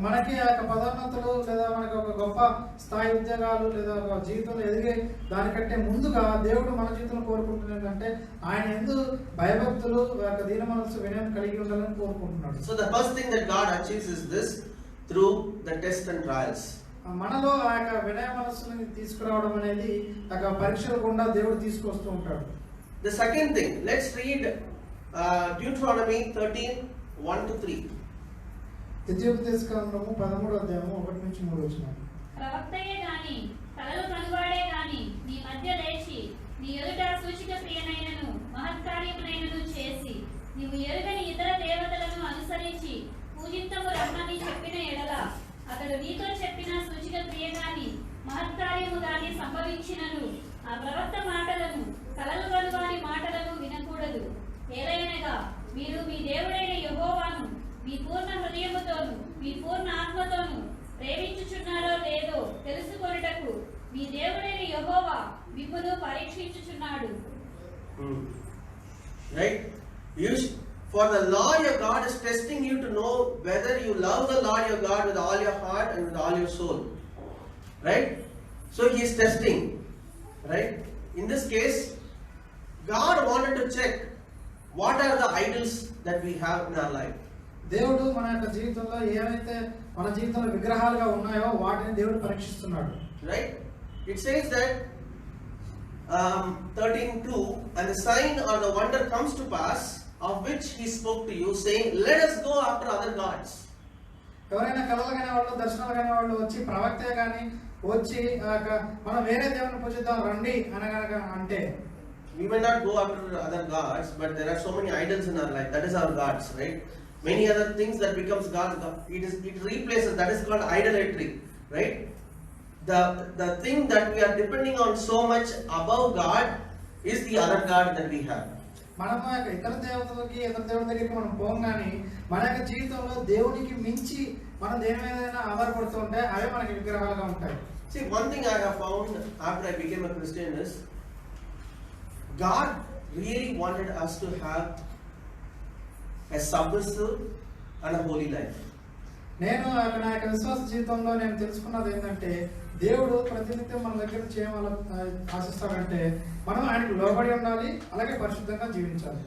B: మనకి ఆ యొక్క పదోన్నతులు లేదా మనకి ఒక గొప్ప స్థాయి ఉద్యోగాలు లేదా ఒక జీవితంలో ఎదిగే దానికంటే ముందుగా దేవుడు మన జీవితంలో కోరుకుంటున్నది ఏంటంటే ఆయన యందు భయభక్తులు, దీన మనస్సు, వినయం కలిగి ఉండాలని కోరుకుంటున్నాడు.
A: So the first thing that God achieves is this through the tests and trials.
B: మనలో ఆ యొక్క వినయ మనస్సుని తీసుకురావడం అనేది ఆ యొక్క పరీక్షల గుండా దేవుడు తీసుకొస్తూ ఉంటాడు.
A: The second thing, let's read Deuteronomy 13:1-3.
B: ద్వితీయోపదేశకాండము 13వ అధ్యాయము 1-3 వచనాలు.
C: ప్రవక్తయే గాని కలలు కనువాడే గాని నీ మధ్య లేచి నీ ఎదుట సూచక క్రియనైనను మహత్కార్యమునైనను చేసి నీవు ఎరుగని ఇతర దేవతలను అనుసరించి పూజింతము రమ్మని చెప్పిన ఎడల అతడు నీతో చెప్పిన సూచక క్రియ గాని మహత్కార్యము గాని సంభవించినను ఆ ప్రవక్త మాటలను కలలు కనువాని మాటలను వినకూడదు. ఏలయనగా మీరు మీ దేవుడైన యెహోవాను మీ పూర్ణ హృదయముతోను మీ పూర్ణ ఆత్మతోను ప్రేమించుచున్నారో లేదో తెలుసుకొనుటకు మీ దేవుడైన యెహోవా మిమ్మును పరీక్షించుచున్నాడు.
A: Right? For the Lord your God is testing you to know whether you love the Lord your God with all your heart and with all your soul. Right? So He is testing. Right? In this case, God wanted to check what are the idols that we have in our life.
B: దేవుడు మన యొక్క జీవితంలో ఏమైతే మన జీవితంలో విగ్రహాలుగా ఉన్నాయో వాటిని దేవుడు పరీక్షిస్తున్నాడు.
A: Right? It says that 13:2, and the sign or the wonder comes to pass of which He spoke to you, saying, let us go after other gods.
B: ఎవరైనా కలలు కానీ వాళ్ళు, దర్శనాలు కానీ వాళ్ళు వచ్చి ప్రవక్తే కానీ వచ్చి మనం వేరే దేవుని పూజిద్దాం రండి అనగా అంటే,
A: we may not go after other gods, but there are so many idols in our life. That is our gods, right? Many other things that becomes gods, it replaces. That is called idolatry, right? The thing that we are depending on so much above God is the other God that we have.
B: మనము యొక్క ఇతర దేవతలకి ఇతర దేవుడి దగ్గరికి మనం పోం కానీ మన యొక్క జీవితంలో దేవునికి మించి మనం దేని మీద ఆధారపడుతూ ఉంటే అవే మనకి విగ్రహాలుగా ఉంటాయి.
A: See, one thing I have found after I became a Christian is God really wanted us to have a submissive and a holy life.
B: నేను నా యొక్క విశ్వాస జీవితంలో నేను తెలుసుకున్నది ఏంటంటే దేవుడు ప్రతినిత్యం మన దగ్గర చేయమని ఆశిస్తాడంటే మనం ఆయనకు లోబడి ఉండాలి, అలాగే పరిశుద్ధంగా జీవించాలి.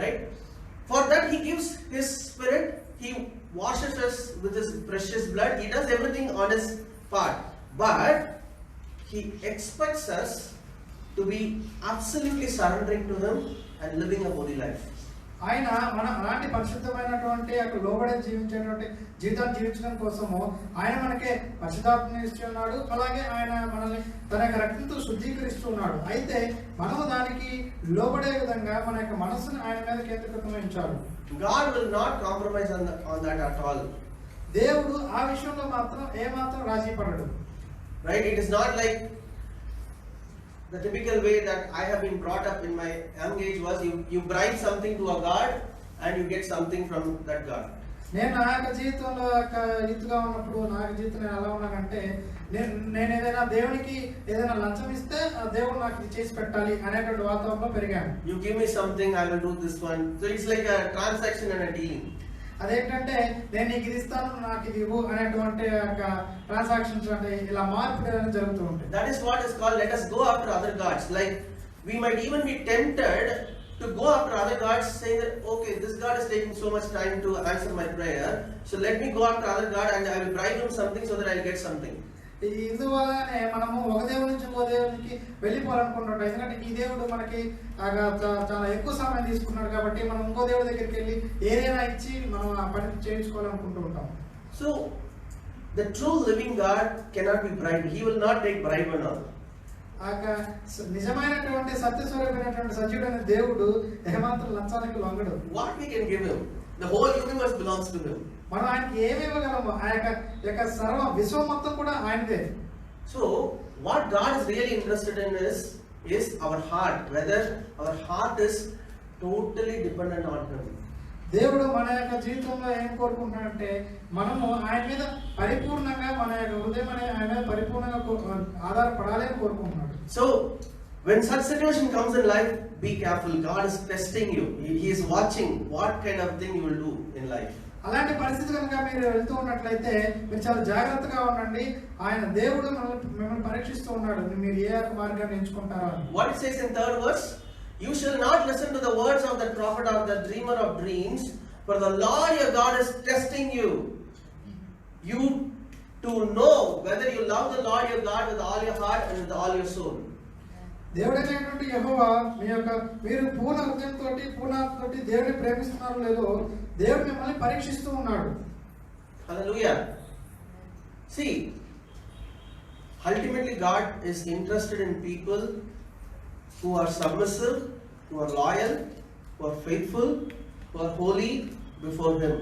A: Right? For that he gives his spirit, he washes us with his precious blood, he does everything on his part. But he expects us to be absolutely surrendering to him and living a holy life.
B: ఆయన మన అలాంటి పరిశుద్ధమైనటువంటి లోబడే జీవించేటువంటి జీవితాన్ని జీవించడం కోసము ఆయన మనకే పరిశుద్ధాత్మని ఇస్తున్నాడు, అలాగే ఆయన మనల్ని తన యొక్క రక్తంతో శుద్ధీకరిస్తున్నాడు. అయితే మనము దానికి లోబడే విధంగా మన యొక్క మనసును ఆయన మీద కేంద్రీకృతమించాలి.
A: God will not compromise on that at all.
B: దేవుడు ఆ విషయంలో మాత్రం ఏమాత్రం రాజీ పడడు.
A: Right? It is not like the typical way that I have been brought up in my young age was you bribe something to a god and you get something from that god.
B: నేను నా యొక్క జీవితంలో రీతిగా ఉన్నప్పుడు నా యొక్క జీవితం నేను ఎలా ఉన్నానంటే నేను ఏదైనా దేవునికి ఏదైనా లంచం ఇస్తే దేవుడు నాకు ఇది చేసి పెట్టాలి అనేటువంటి వాతావరణంలో పెరిగాను.
A: You give me something, I will do this one. So it's like a transaction and a dealing.
B: అదేంటంటే నేను నీకు ఇది ఇస్తాను, నాకు ఇది ఇవ్వు అనేటువంటి ట్రాన్సాక్షన్స్ అంటే ఇలా మార్పు జరుగుతూ ఉంటాయి.
A: That is what is called let us go after other gods. Like we might even be tempted to go after other gods, saying that okay, this god is taking so much time to answer my prayer, so let me go after other god and I will bribe him something so that I will get something.
B: ఇందువల్లనే మనము ఒక దేవుడి నుంచి ఇంకో దేవునికి వెళ్ళిపోవాలనుకుంటుంటాం. ఎందుకంటే ఈ దేవుడు మనకి చాలా ఎక్కువ సమయం తీసుకున్నాడు కాబట్టి మనం ఇంకో దేవుడి దగ్గరికి వెళ్ళి ఏదైనా ఇచ్చి మనం ఆ పని చేయించుకోవాలనుకుంటూ ఉంటాం.
A: So the true living God cannot be bribed. He will not take bribe and all.
B: నిజమైనటువంటి సత్యస్వరూపమైనటువంటి సజీవుడైన దేవుడు ఏమాత్రం లంచానికి లొంగడు.
A: What we can give him? The whole universe belongs to him.
B: మనం ఆయనకి ఏమి ఇవ్వగలము? ఆ యొక్క సర్వ విశ్వం మొత్తం కూడా ఆయనదే.
A: So what God is really interested in is our heart, whether our heart is totally dependent on him.
B: దేవుడు మన యొక్క జీవితంలో ఏం కోరుకుంటున్నాడంటే మనము ఆయన మీద పరిపూర్ణంగా మన యొక్క హృదయం అనే ఆయన మీద పరిపూర్ణంగా ఆధారపడాలి అని కోరుకుంటున్నాడు.
A: So when such situation comes in life, be careful. God is testing you. He is watching what kind of thing you will do in life.
B: అలాంటి పరిస్థితి కనుక మీరు వెళ్తూ ఉన్నట్లయితే మీరు చాలా జాగ్రత్తగా ఉండండి. ఆయన దేవుడు మిమ్మల్ని పరీక్షిస్తూ ఉన్నాడు, మీరు ఏ మార్గాన్ని ఎంచుకుంటారో.
A: What it says in 3rd verse, you shall not listen to the words of the prophet or the dreamer of dreams, for the Lord your God is testing you to know whether you love the Lord your God with all your heart and with all your soul.
B: దేవుడైనటువంటి యెహోవా మీరు పూర్ణ హృదయంతో పూర్ణాత్మతోటి దేవుడిని ప్రేమిస్తున్నారో లేదో దేవుడు మిమ్మల్ని పరీక్షిస్తూ ఉన్నాడు.
A: Hallelujah. See, ultimately God is interested in people who are submissive, who are loyal, who are faithful, who are holy before him.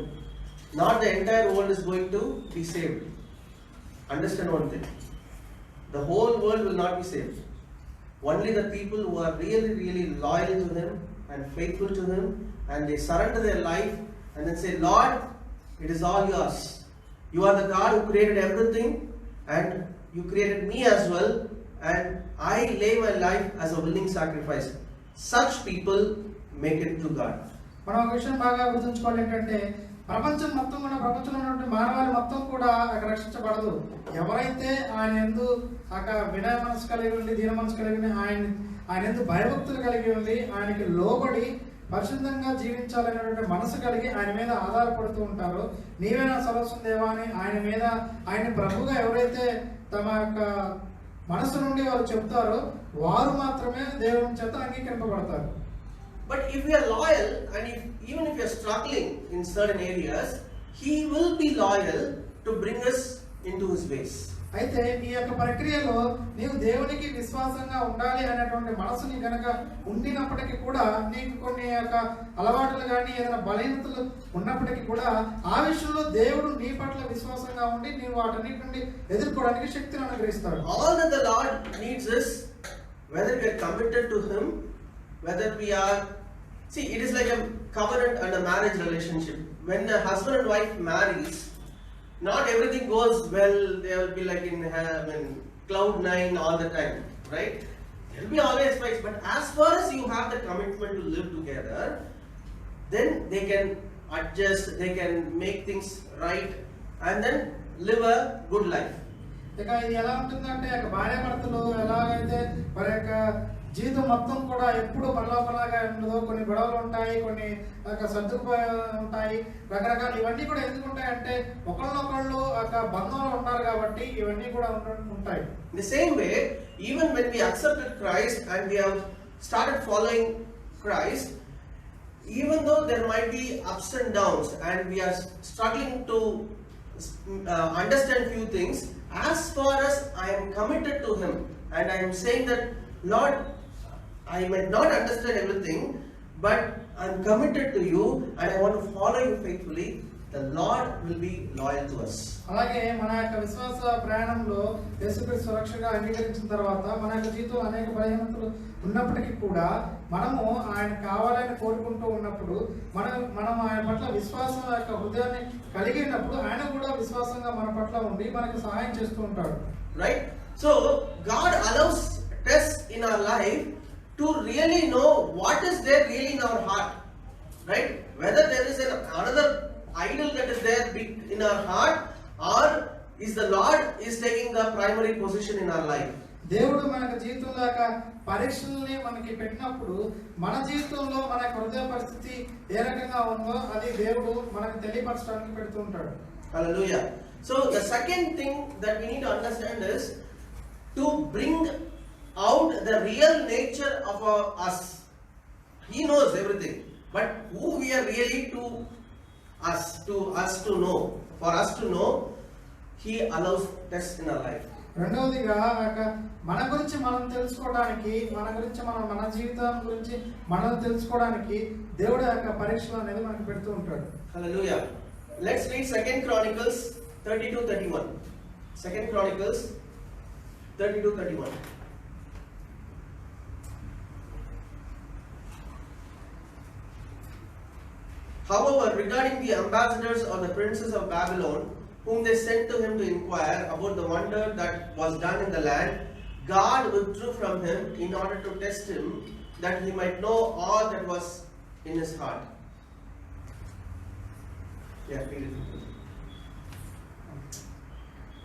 A: Not the entire world is going to be saved. Understand one thing. The whole world will not be saved. Only the people who are really, really loyal to him and faithful to him, and they surrender their life and then say, Lord, it is all yours. You are the God who created everything and you created me as well, and I lay my life as a willing sacrifice. Such people make it to God.
B: మనం ఒక విషయం బాగా గుర్తుంచుకోవాలి ఏంటంటే ప్రపంచంలో ఉన్నటువంటి మానవాళి మొత్తం కూడా రక్షించబడదు. ఎవరైతే ఆయన యందు వినయ మనసు కలిగి ఉండి దీన మనసు కలిగి ఉండి ఆయన యందు భయభక్తులు కలిగి ఉండి ఆయనకి లోబడి పరిశుద్ధంగా జీవించాలనేటువంటి మనసు కలిగి ఆయన మీద ఆధారపడుతూ ఉంటారో, నీవే నా సర్వస్వం దేవా అని ఆయన మీద ఆయన ప్రభుగా ఎవరైతే తమ యొక్క మనసు నుండి వాళ్ళు చెప్తారో వారు మాత్రమే దేవుని చేత అంగీకరింపబడతారు.
A: But if we are loyal and even if we are struggling in certain areas, he will be loyal to bring us into his ways.
B: అయితే ఈ యొక్క ప్రక్రియలో నీవు దేవునికి విశ్వాసంగా ఉండాలి అనేటువంటి మనసుని గనక ఉండినప్పటికీ కూడా నీకు కొన్ని యొక్క అలవాట్లు కానీ ఏదైనా బలహీనతలు ఉన్నప్పటికీ కూడా ఆ విషయంలో దేవుడు నీ పట్ల విశ్వాసంగా ఉండి నీవు వాటన్నిటి నుండి ఎదుర్కోవడానికి శక్తిని అనుగ్రహిస్తాడు.
A: All that the Lord needs is whether we are committed to Him, whether we are, see, it is like a covenant and a marriage relationship. When a husband and wife marries, not everything goes well. They will be like in cloud nine all the time, right? There will be always fights, but as far as you have the commitment to live together, then they can adjust, they can make things right, and then live a good life.
B: ఇక ఇది ఎలా ఉంటుందంటే ఇక భార్య భర్తలు ఎలాగైతే వారి యొక్క జీవితం మొత్తం కూడా ఎప్పుడు పరలోకంలాగా ఉండదు. కొన్ని గొడవలు ఉంటాయి, కొన్ని సర్దుకుపోయి ఉంటాయి, రకరకాలు. ఇవన్నీ కూడా ఎందుకు ఉంటాయంటే ఒకళ్ళనొకళ్ళు బంధంలో ఉంటారు కాబట్టి ఇవన్నీ కూడా ఉంటాయి.
A: In the same way, even when we accepted Christ and we have started following Christ, even though there might be ups and downs and we are struggling to understand few things, as far as I am committed to Him and I am saying that, Lord, I might not understand everything, but I am committed to you and I want to follow you faithfully, the Lord will be loyal to us.
B: అలాగే మన యొక్క విశ్వాస ప్రయాణంలో యేసుక్రీస్తు రక్షకుడిగా అంగీకరించిన తర్వాత మన యొక్క జీవితంలో అనేక బలహీనతలు ఉన్నప్పటికీ కూడా మనము ఆయన కావాలని కోరుకుంటూ ఉన్నప్పుడు మనం ఆయన పట్ల విశ్వాసం యొక్క హృదయాన్ని కలిగి ఉన్నప్పుడు ఆయన కూడా విశ్వాసంగా మన పట్ల ఉండి మనకు సహాయం చేస్తూ ఉంటాడు.
A: Right? So God allows tests in our life to really know what is there really in our heart. Right? Whether there is another idol that is there in our heart, or is the Lord is taking the primary position in our life.
B: దేవుడు మనకు జీవితంలో పరీక్షల్ని మనకి పెట్టినప్పుడు మన జీవితంలో మన హృదయ పరిస్థితి ఏ రకంగా ఉందో అది దేవుడు మనకు తెలియపరచడానికి పెడుతూ ఉంటాడు.
A: Hallelujah. So the second thing that we need to understand is to bring out the real nature of us. He knows everything, but who we are really to us to know. For us to know, He allows tests in our life.
B: రెండవదిగా మన గురించి మనం తెలుసుకోవడానికి, మన జీవితం గురించి మనం తెలుసుకోవడానికి దేవుడు యొక్క పరీక్షలు అనేది మనకు పెడుతూ ఉంటాడు.
A: Hallelujah. Let's read 2 Chronicles 32:31. 2 Chronicles 32:31. However, regarding the ambassadors or the princes of Babylon, whom they sent to him to inquire about the wonder that was done in the land, God withdrew from him in order to test him, that he might know all that was in his heart. Yeah, read it.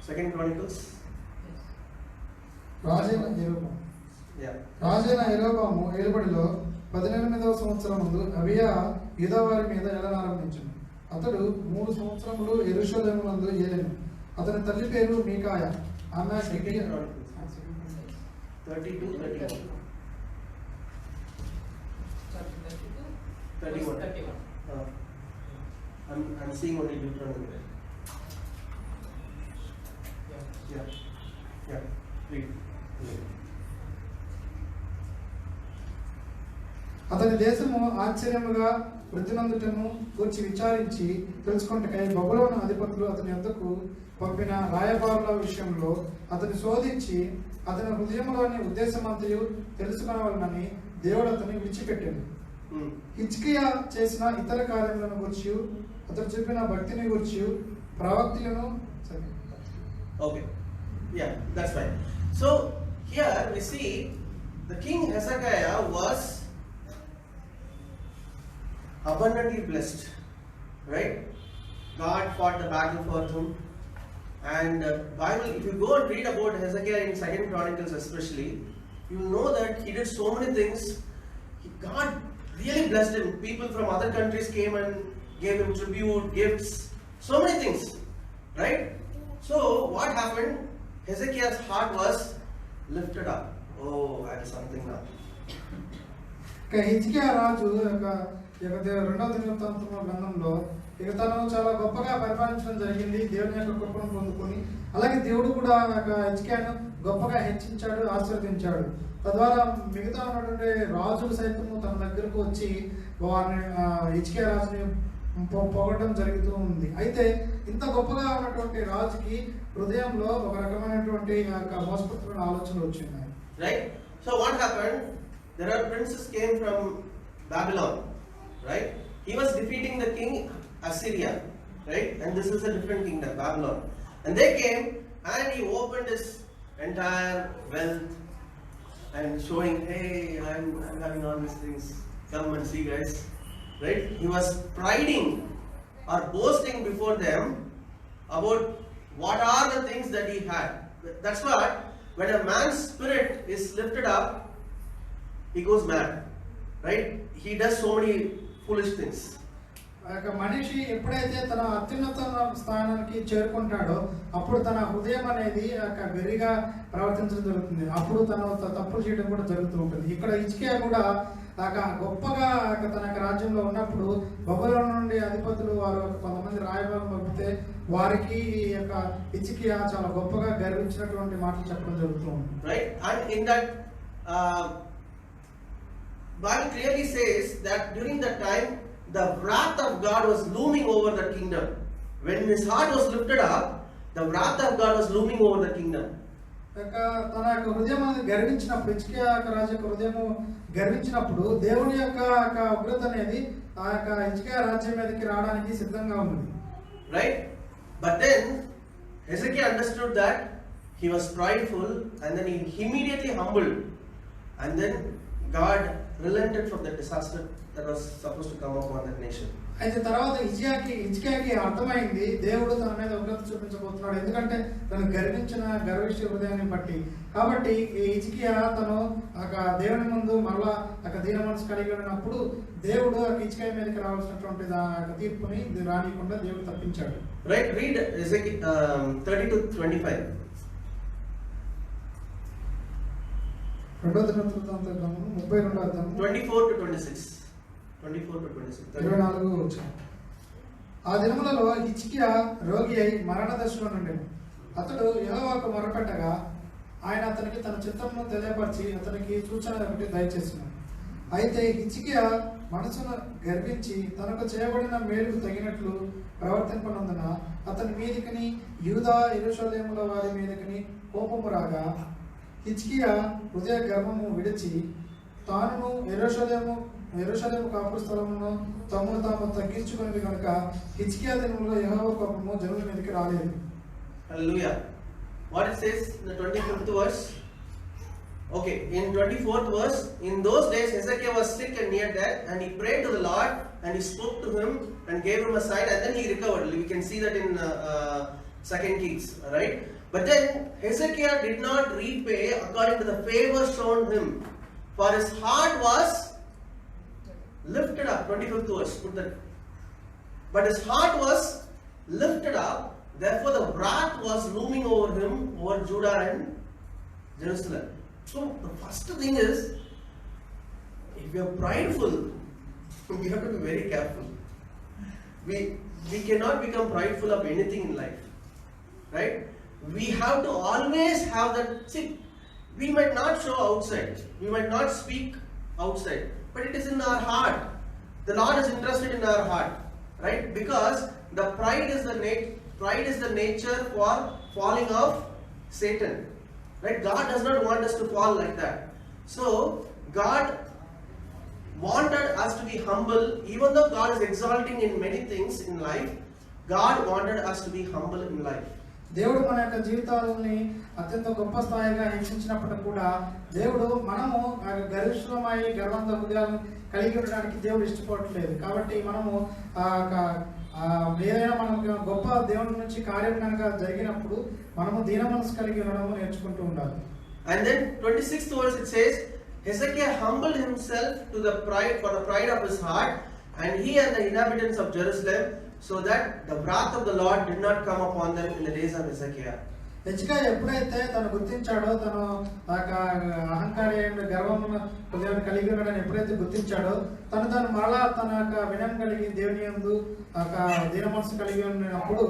A: 2 Chronicles.
B: రాజైన యెరొబాము ఏలుబడిలో 18వ సంవత్సరమందు అబీయా యూదావారి మీద ఏలనారంభించెను. అతడు 3 సంవత్సరములు యెరూషలేమునందు ఏలెను. అతని తల్లి పేరు Micaiah. ఆమె
A: 32:31. I'm seeing only Deuteronomy there. Yeah. Read.
B: అతని దేశము ఆశ్చర్యముగా వృద్ధినందుటను గూర్చి విచారించి తెలుసుకొనుటకై బబులోను అధిపతులు అతని యొద్దకు పంపిన రాయబారుల విషయంలో అతని శోధించి అతని హృదయంలోని ఉద్దేశమంతయు తెలుసుకొనవలనని దేవుడు అతన్ని విడిచిపెట్టాడు. హిజ్కియా చేసిన ఇతర కార్యములను గురించి అతడు చెప్పిన భక్తిని గురించి ప్రవక్తలను.
A: Okay. Yeah, that's fine. So here we see the king Hezekiah was abundantly blessed, right? God fought the battle for him, and Bible, if you go and read about Hezekiah in 2 Chronicles especially, you know that he did so many things. God really blessed him. People from other countries came and gave him tribute, gifts, so many things, right? So what happened? Hezekiah's heart was lifted up. Oh, I am something now.
B: హిజ్కియా రాజు రెండవ దినవృత్తాంతముల గ్రంథంలో తను చాలా గొప్పగా పరిపాలించడం జరిగింది, దేవుని యొక్క కృపను పొందుకొని. అలాగే దేవుడు కూడా హిజ్కియాను గొప్పగా హెచ్చించాడు, ఆశీర్వదించాడు. తద్వారా మిగతా ఉన్నటువంటి రాజులు సైతము తన దగ్గరకు వచ్చి వారిని హిజ్కియా రాజుని పొగడడం జరుగుతూ ఉంది. అయితే ఇంత గొప్పగా ఉన్నటువంటి రాజుకి హృదయంలో ఒక రకమైనటువంటి మోసపూరితమైన ఆలోచనలు వచ్చినాయి.
A: Right? So what happened? There are princes came from Babylon, right? He was defeating the king Assyria, right? And this is a different kingdom, Babylon. And they came and he opened his entire wealth and showing, hey, I'm having all these things. Come and see, guys, right? He was priding or boasting before them about what are the things that he had. That's what, when a man's spirit is lifted up, he goes mad, right? He does so many foolish things.
B: మనిషి ఎప్పుడైతే తన అత్యున్నత స్థానానికి చేరుకుంటాడో అప్పుడు తన హృదయం అనేది వెర్రిగా ప్రవర్తించడం జరుగుతుంది. అప్పుడు తన తప్పులు చేయడం కూడా జరుగుతూ ఉంటుంది. ఇక్కడ హిజ్కియా కూడా గొప్పగా తన రాజ్యంలో ఉన్నప్పుడు బబులోను నుండి అధిపతులు వారు కొంతమంది రాయబారం పంపితే వారికి ఈ యొక్క హిజ్కియా చాలా గొప్పగా గర్వించినటువంటి మాటలు చెప్పడం జరుగుతూ ఉంది.
A: Right? And in that Bible clearly says that during that time the wrath of God was looming over the kingdom. When his heart was lifted up, the wrath of God was looming over the kingdom.
B: తన యొక్క హృదయం అనేది గర్వించినప్పుడు, హిజ్కియా రాజు యొక్క హృదయము గర్వించినప్పుడు దేవుని యొక్క ఉగ్రత అనేది ఆ యొక్క హిజ్కియా రాజ్యం మీదకి రావడానికి సిద్ధంగా ఉంది.
A: Right? But then Hezekiah understood that he was prideful, and then he immediately humbled, and then God relented from the disaster that was supposed to come upon that nation.
B: అయితే తర్వాత హిజ్కియాకి అర్థమైంది దేవుడు తన మీద ఉగ్రత చూపించబోతున్నాడు, ఎందుకంటే తను గర్విష్టి హృదయాన్ని బట్టి. కాబట్టి ఈ హిజ్కియా తను దేవుని ముందు మళ్ళా దీన మనసు కలిగి ఉన్నప్పుడు దేవుడు హిజ్కియా మీదకి రావాల్సినటువంటి తీర్పుని రానియకుండా దేవుడు తప్పించాడు.
A: Right? Read Ezekiel 30-25. 24-26.
B: 24 ఆ దినములలో హిజ్కియా రోగి అయి మరణ దశలో నుండెను. అతడు యెహోవాకు మొరపెట్టగా ఆయన అతనికి తన చిత్తమును తెలియపరిచి అతనికి సూచన ఒకటి దయచేసినాడు. అయితే హిజ్కియా మనసును గర్వించి తనకు చేయబడిన మేలుకు తగినట్లు ప్రవర్తింపనందున అతని మీదికిని యూదా యెరూషలేముల వారి మీదికిని కోపము రాగా హిజ్కియా హృదయ గర్వము విడిచి తాను యెరూషలేము కాపుర స్థలమును తాము తగ్గించుకునేది కనుక హిజ్కియా దినములో యెహోవా కోపము జనుల మీదకి రాలేదు.
A: Hallelujah. What it says in the 25th verse? Okay, in 24th verse, in those days Hezekiah was sick and near death, and he prayed to the Lord, and he spoke to him and gave him a sign, and then he recovered. We can see that in 2 Kings, right? But then Hezekiah did not repay according to the favor shown him, for his heart was lifted up. 25th verse, put that. But his heart was lifted up, therefore the wrath was looming over him, over Judah and Jerusalem. So the first thing is, if you are prideful, we have to be very careful. We cannot become prideful of anything in life, right? We have to always have that. See, we might not show outside, we might not speak outside, but it is in our heart. The Lord is interested in our heart, right? Because the pride is the nature for falling of Satan, right? God does not want us to fall like that. So God wanted us to be humble. Even though God is exalting in many things in life, God wanted us to be humble in life.
B: దేవుడు మన యొక్క జీవితాలని అత్యంత గొప్ప స్థాయిగా హెచ్చించినప్పటికీ కూడా దేవుడు మనము గరిష్టమై గర్వంత హృదయాలను కలిగి ఉండడానికి దేవుడు ఇష్టపడట్లేదు. కాబట్టి మనము ఏదైనా మనకు గొప్ప దేవుడి నుంచి కార్యం కనుక జరిగినప్పుడు మనము దీన మనసు కలిగి ఉండడము నేర్చుకుంటూ ఉండాలి.
A: And then 26th verse it says, Hezekiah humbled himself to the pride for the pride of his heart, and he and the inhabitants of Jerusalem, so that the wrath of the Lord did not come upon them in the days of Hezekiah.
B: హెజ్కియా ఎప్పుడైతే తను గుర్తించాడో, తను అహంకారి గర్వమును హృదయాన్ని కలిగి ఉన్నాడని ఎప్పుడైతే గుర్తించాడో, తను మరలా తన యొక్క వినయం కలిగి దేవుని యందు దీన మనసు కలిగి ఉన్నప్పుడు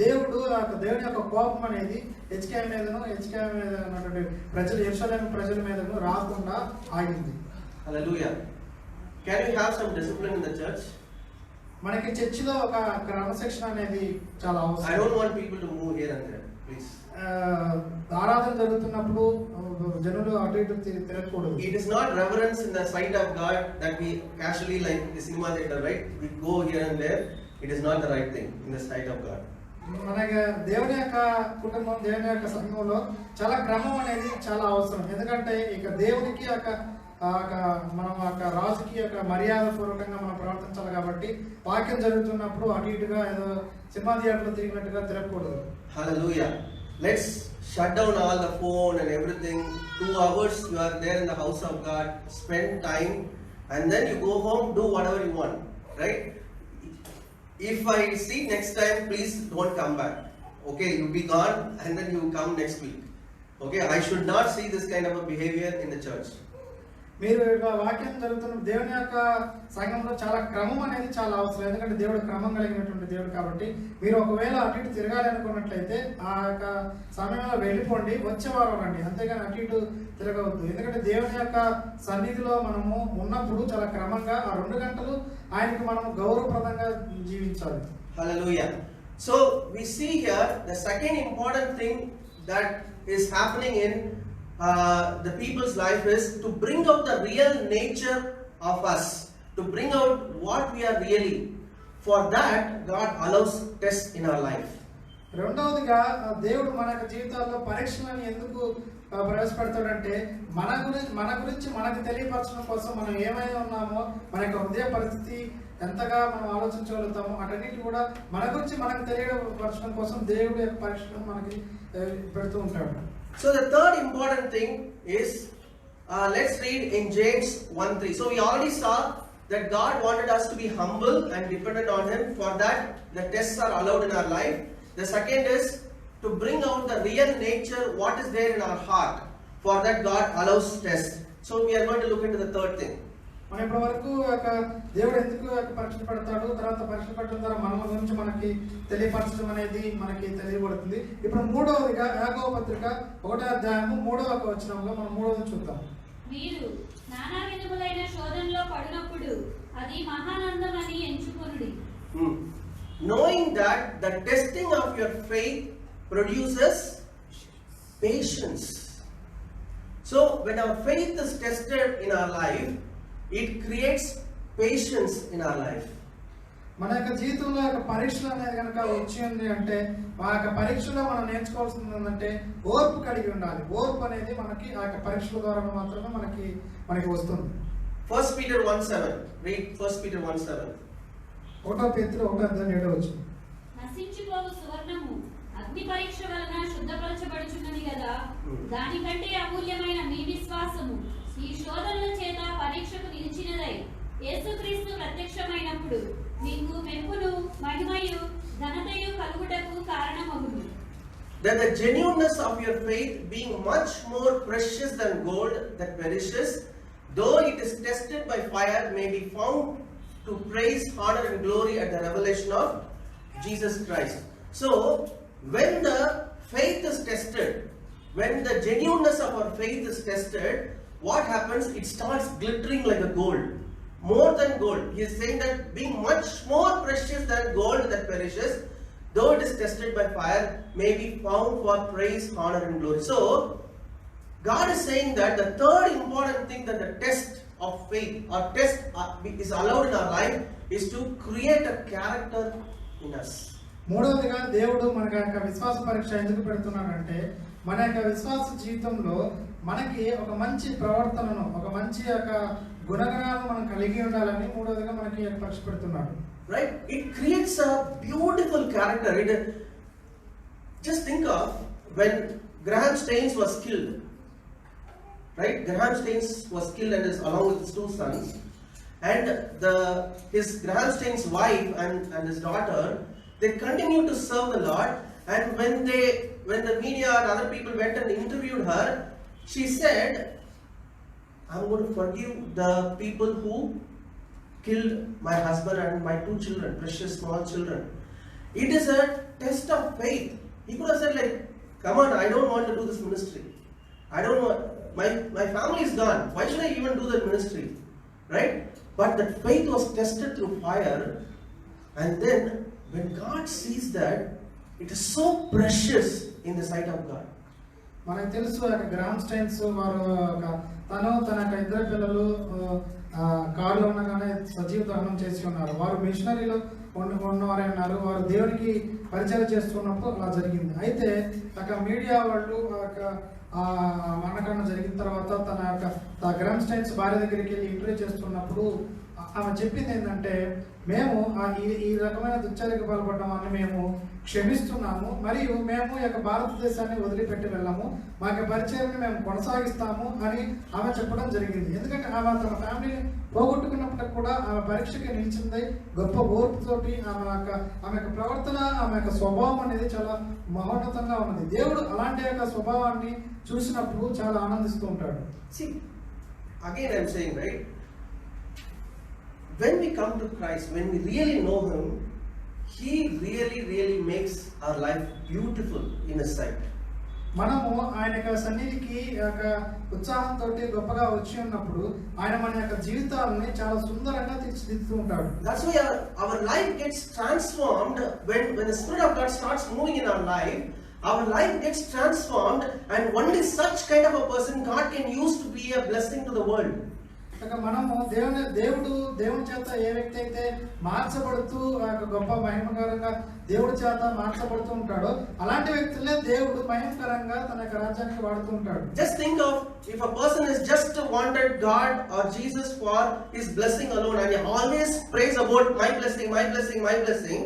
B: దేవుడు దేవుని యొక్క కోపం అనేది హెజ్కియా మీద ఉన్నటువంటి ప్రజలు యెరూషలేము ప్రజల మీదను రాకుండా ఆగింది.
A: Hallelujah. Can we have some discipline in the church?
B: మనకి చర్చిలో ఒక క్రమశిక్షణ అనేది చాలా
A: I
B: అవసరం.
A: don't want people to move here and there, please.
B: ఆరాధన జరుగుతున్నప్పుడు జనులు అటు ఇటు తిరగకూడదు.
A: It is not reverence in the sight of God that we casually, like the cinema theater, right? We go here and there. It is not the right thing in the sight of God.
B: మనకి దేవుని యొక్క కుటుంబం, దేవుని యొక్క సంఘంలో చాలా క్రమం అనేది చాలా అవసరం. ఎందుకంటే ఇక దేవునికి మనం రాజుకి మర్యాద పూర్వకంగా మనం ప్రవర్తించాలి కాబట్టి వాక్యం జరుగుతున్నప్పుడు అటు ఇటుగా ఏదో సినిమా థియేటర్లో తిరిగినట్టుగా తిరగకూడదు.
A: Hallelujah. Let's shut down all the phone and everything. 2 hours you are there in the house of God. Spend time and then you go home, do whatever you want, right? If I see next time, please don't come back. Okay, you be gone and then you come next week. Okay, I should not see this kind of a behavior in the church.
B: మీరు వాక్యం జరుగుతున్న దేవుని యొక్క సంఘంలో చాలా క్రమం అనేది చాలా అవసరం. ఎందుకంటే దేవుడు క్రమం కలిగినటువంటి దేవుడు కాబట్టి మీరు ఒకవేళ అటు ఇటు తిరగాలి అనుకున్నట్లయితే ఆ యొక్క సమయంలో వెళ్ళిపోండి, వచ్చేవారు రండి, అంతేగాని అటు ఇటు తిరగవద్దు. ఎందుకంటే దేవుని యొక్క సన్నిధిలో మనము ఉన్నప్పుడు చాలా క్రమంగా ఆ 2 గంటలు ఆయనకి మనం గౌరవప్రదంగా జీవించాలి.
A: Hallelujah. So we see here the second important thing that is happening in the people's life is to bring out the real nature of us, to bring out what we are really. For that, God allows tests in our life.
B: రెండవదిగా దేవుడు మన జీవితాల్లో పరీక్షలను ఎందుకు ప్రవేశపెడతాడంటే మన గురించి మనకు తెలియపరచడం కోసం, మనం ఏమైనా ఉన్నామో, మన యొక్క హృదయ పరిస్థితి ఎంతగా మనం ఆలోచించగలుగుతామో అటన్నిటి కూడా మన గురించి మనకు తెలియపరచడం కోసం దేవుడు యొక్క పరీక్షలను మనకి పెడుతూ ఉంటాడు.
A: So the third important thing is, let's read in James 1:3. So we already saw that God wanted us to be humble and dependent on Him. For that, the tests are allowed in our life. The second is to bring out the real nature, what is there in our heart. For that, God allows tests. So we are going to look into the third thing.
B: మనం ఇప్పటి వరకు దేవుడు ఎందుకు పరీక్షలు పెడతాడు, తర్వాత పరీక్షలు పెట్టడం ద్వారా మన గురించి మనకి తెలియపరచడం అనేది మనకి తెలియబడుతుంది. ఇప్పుడు మూడవదిగా యాకోబు పత్రిక 1వ అధ్యాయము 3వ వచనంలో మనం మూడవది చూద్దాం.
C: మీరు నానా విధములైన శోధనలో పడినప్పుడు అది మహానందమని ఎంచుకొనుడి.
A: Knowing that the testing of your faith produces patience. So when our faith is tested in our life, it creates patience in our life.
B: మన యొక్క జీవితంలో ఒక పరీక్ష అనేది కనుక వచ్చింది అంటే ఆ యొక్క పరీక్షలో మనం నేర్చుకోవాల్సింది ఏంటంటే ఓర్పు కలిగి ఉండాలి. ఓర్పు అనేది మనకి ఆ యొక్క పరీక్షల ద్వారా మాత్రమే మనకి వస్తుంది.
A: 1 Peter 1:7. Read 1 Peter 1:7.
B: 1 పేతురు 1:7.
C: నశించిపోవు సువర్ణము అగ్ని పరీక్ష వలన శుద్ధపరచబడుచున్నది కదా, దానికంటే అమూల్యమైన మీ విశ్వాసము ఈ శోధనల చేత పరీక్షకు నిలిచినదై యేసుక్రీస్తు ప్రత్యక్షమైనప్పుడు మీకు మెప్పును మహిమయు ఘనతయు కలుగుటకు కారణమగును.
A: That the genuineness of your faith, being much more precious than gold that perishes, though it is tested by fire, may be found to praise, honor and glory at the revelation of Jesus Christ. So when the faith is tested, when the genuineness of our faith is tested, what happens? It starts glittering like a gold, more than gold. He is saying that being much more precious than gold that perishes, though it is tested by fire, may be found for praise, honor and glory. So God is saying that the third important thing that the test of faith or test is allowed in our life is to create a character in us.
B: మూడవదిగా దేవుడు మన యొక్క విశ్వాస పరీక్ష ఎందుకు పెడుతున్నాడంటే మన యొక్క విశ్వాస జీవితంలో మనకి ఒక మంచి ప్రవర్తనను, ఒక మంచి యొక్క గుణగణాలను మనం కలిగి ఉండాలని మూడవదిగా మనకి పరీక్ష పెడుతున్నాడు.
A: Right? It creates a beautiful character. Just think of when Graham Staines was killed. Right? Graham Staines was killed and is along with his 2 sons. And his Graham Staines' wife and his daughter, they continued to serve the Lord. And when the media and other people went and interviewed her, she said, I'm going to forgive the people who killed my husband and my 2 children, precious small children. It is a test of faith. He could have said like, come on, I don't want to do this ministry. I don't want, my family is gone. Why should I even do that ministry? Right? But that faith was tested through fire, And then when God sees that, it is so precious in the sight of God.
B: మనకు తెలుసు gram stains వారు తను తన ఇద్దరు పిల్లలు కారులో ఉండగానే సజీవ దహనం చేసి ఉన్నారు. వారు మిషనరీలో ఉన్నవారే ఉన్నారు. వారు దేవునికి పరిచయం చేస్తున్నప్పుడు అలా జరిగింది. అయితే మీడియా వాళ్ళు మరణకాండ జరిగిన తర్వాత తన గ్రామ్ స్టైన్స్ భార్య దగ్గరికి వెళ్ళి ఇంటర్వ్యూ చేస్తున్నప్పుడు ఆమె చెప్పింది ఏంటంటే, మేము ఈ రకమైన దుశ్చర్యకు పాల్పడ్డ వారిని మేము క్షమిస్తున్నాము, మరియు మేము ఈ యొక్క భారతదేశాన్ని వదిలిపెట్టి వెళ్ళాము, మా యొక్క పరిచయాన్ని మేము కొనసాగిస్తాము అని ఆమె చెప్పడం జరిగింది. ఎందుకంటే ఆమె తన ఫ్యామిలీని పోగొట్టుకున్నప్పటికి కూడా ఆమె పరీక్షకి నిలిచింది గొప్ప ఓర్పుతోటి. ఆమె యొక్క ప్రవర్తన, ఆమె యొక్క స్వభావం అనేది చాలా మహోన్నతంగా ఉన్నది. దేవుడు అలాంటి యొక్క స్వభావాన్ని చూసినప్పుడు చాలా ఆనందిస్తూ ఉంటాడు.
A: See, again I'm saying, right? When we come to Christ, when we really know Him, He really makes our life beautiful in His sight.
B: మనము ఆయన యొక్క సన్నిధికి ఉత్సాహంతో గొప్పగా వచ్చి ఉన్నప్పుడు ఆయన మన యొక్క జీవితాలని చాలా సుందరంగా తీర్చిదిద్దుతూ ఉంటాడు.
A: That's why our life gets transformed when the Spirit of God starts moving in our life. Our life gets transformed, and only such kind of a person God can use to be a blessing to the world.
B: మనము దేవుని చేత ఏ వ్యక్తి అయితే మార్చబడుతూ గొప్ప మహిమకరంగా దేవుడి చేత మార్చబడుతూ ఉంటాడో అలాంటి వ్యక్తులే దేవుడు మహిమకరంగా తన యొక్క రాజ్యానికి వాడుతూ ఉంటాడు.
A: Just think of if a person is just wanted God or Jesus for his blessing alone, and he always prays about my blessing, my blessing, my blessing.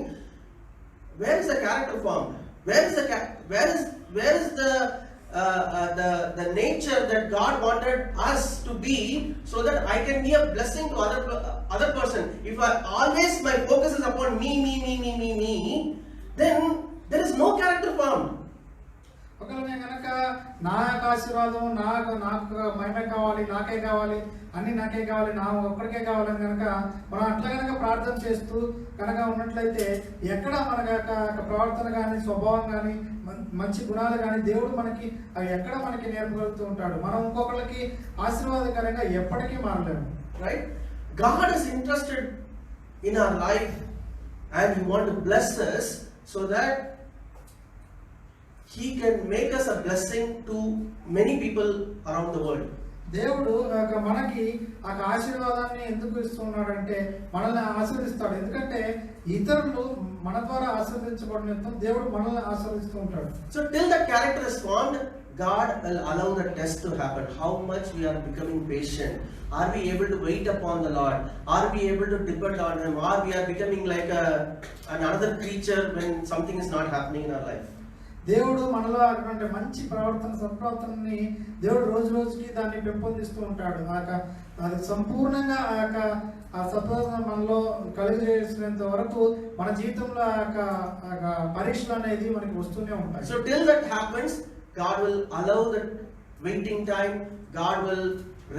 A: Where is the character formed? Where is the nature that God wanted us to be, so that I can be a blessing to other person? If always my focus is upon me, then there is no character formed.
B: ఒకవేళ కనుక నా యొక్క ఆశీర్వాదం నాకు మహిమ కావాలి, నాకే కావాలి, అన్ని నాకే కావాలి, నా ఒక్కడికే కావాలని కనుక మనం అట్లా కనుక ప్రార్థన చేస్తూ కనుక ఉన్నట్లయితే ఎక్కడ మన యొక్క ప్రవర్తన కానీ స్వభావం కానీ మంచి గుణాలు కానీ దేవుడు మనకి అవి ఎక్కడ మనకి నేర్పగలుగుతూ ఉంటాడు. మనం ఇంకొకరికి ఆశీర్వాదకరంగా ఎప్పటికీ మారలేము.
A: Right? God is interested in our life, and He wants to bless us so that He can make us a blessing to many people around the world.
B: దేవుడు మనకి ఆ ఆశీర్వాదాన్ని ఎందుకు ఇస్తున్నాడంటే మనల్ని ఆశీర్వదిస్తాడు. ఎందుకంటే ఇతరులు మన ద్వారా ఆశీర్వదించబడిన దేవుడు మనల్ని ఆశీర్వదిస్తూ ఉంటాడు.
A: So till that character is formed, God will allow the test to happen. How much we are becoming patient? Are we able to wait upon the Lord? Are we able to depend on Him? Or we are becoming like another creature when something is not happening in our life?
B: దేవుడు మనలో అటువంటి మంచి సత్ప్రవర్తనని దేవుడు రోజు రోజుకి దాన్ని పెంపొందిస్తూ ఉంటాడు. అది సంపూర్ణంగా ఆ సత్ప్రవర్తన మనలో కలిగజేసినంత వరకు మన జీవితంలో పరీక్షలు అనేది మనకి వస్తూనే ఉంటాయి.
A: So till that happens, God will allow that waiting time. God will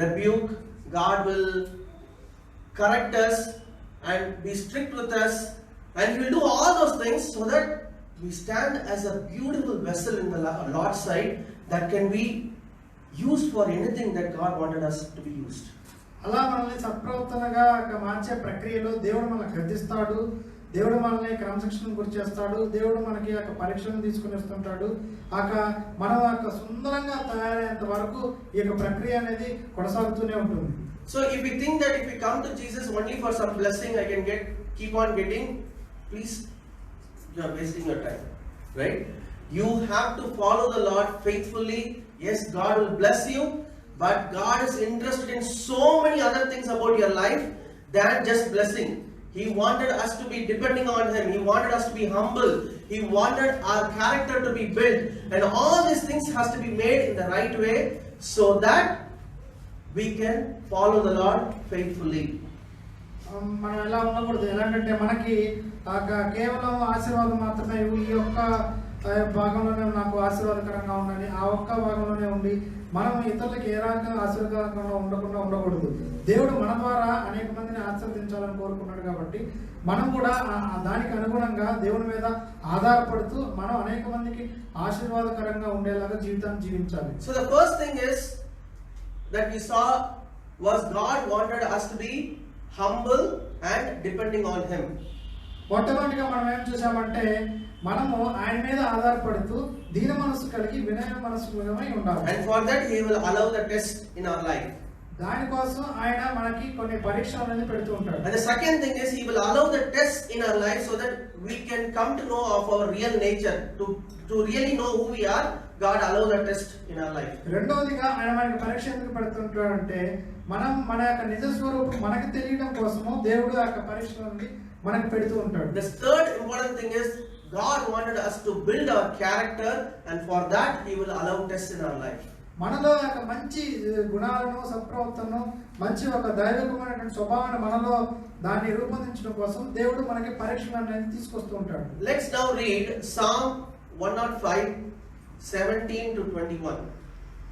A: rebuke. God will correct us and be strict with us, and He will do all those things so that we stand as a beautiful vessel in the Lord's sight that can be used for anything that God wanted us to be used.
B: అలా మనల్ని సత్ప్రవర్తనగా మార్చే ప్రక్రియలో దేవుడు మనల్ని గద్దిస్తాడు. దేవుడు మనల్ని క్రమశిక్షణ గురి చేస్తాడు. దేవుడు మనకి పరీక్షలను తీసుకుని వస్తుంటాడు. మనం సుందరంగా తయారయ్యేంత వరకు ఈ యొక్క ప్రక్రియ అనేది కొనసాగుతూనే ఉంటుంది.
A: So if we think that if we come to Jesus only for some blessing I can keep on getting, please, you are wasting your time, right? You have to follow the Lord faithfully. Yes, God will bless you, but God is interested in so many other things about your life than just blessing. He wanted us to be depending on Him. He wanted us to be humble. He wanted our character to be built, and all these things has to be made in the right way so that we can follow the Lord faithfully.
B: మనం ఎలా ఉండకూడదు. ఎలాంటంటే మనకి కేవలం ఆశీర్వాదం మాత్రమే ఈ యొక్క భాగంలోనే నాకు ఆశీర్వాదకరంగా ఉండాలి, ఆ ఒక్క భాగంలోనే ఉండి మనం ఇతరులకు ఏ రకంగా ఆశీర్వాదకరంగా ఉండకూడదు. దేవుడు మన ద్వారా అనేక మందిని ఆశీర్వదించాలని కోరుకున్నాడు. కాబట్టి మనం కూడా దానికి అనుగుణంగా దేవుని మీద ఆధారపడుతూ మనం అనేక మందికి ఆశీర్వాదకరంగా ఉండేలాగా జీవితాన్ని జీవించాలి.
A: So the first thing is that we saw was God wanted us to be humble and depending on Him.
B: మొట్టమొదటిగా మనం ఏం చూసామంటే మనము ఆయన మీద ఆధారపడుతూ దీన మనసు కలిగి వినయ మనసుమై ఉండాలి.
A: And for that he will allow the test in our life.
B: దానికోసం ఆయన మనకి కొన్ని పరీక్షలను పెడుతూ ఉంటాడు.
A: And the second thing is he will allow the test in our life so that we can come to know of our real nature. To really know who we are, God allows the test in our life.
B: రెండవదిగా ఆయన మనకి పరీక్ష ఎందుకు పెడుతుంటాడంటే మనం మన యొక్క నిజ స్వరూపం మనకి తెలియడం కోసము దేవుడు ఆ యొక్క పరీక్షలని మనకి పెడుతూ ఉంటాడు.
A: The third important thing is God wanted us to build our character, and for that he will allow tests in our life.
B: మనలో యొక్క మంచి గుణాలను సత్ప్రవర్తనను మంచి ఒక దైవికమైనటువంటి స్వభావాన్ని మనలో దాన్ని రూపొందించడం కోసం దేవుడు మనకి పరీక్షలను తీసుకొస్తూ ఉంటాడు.
A: Let's now read Psalm 105 17 to 21.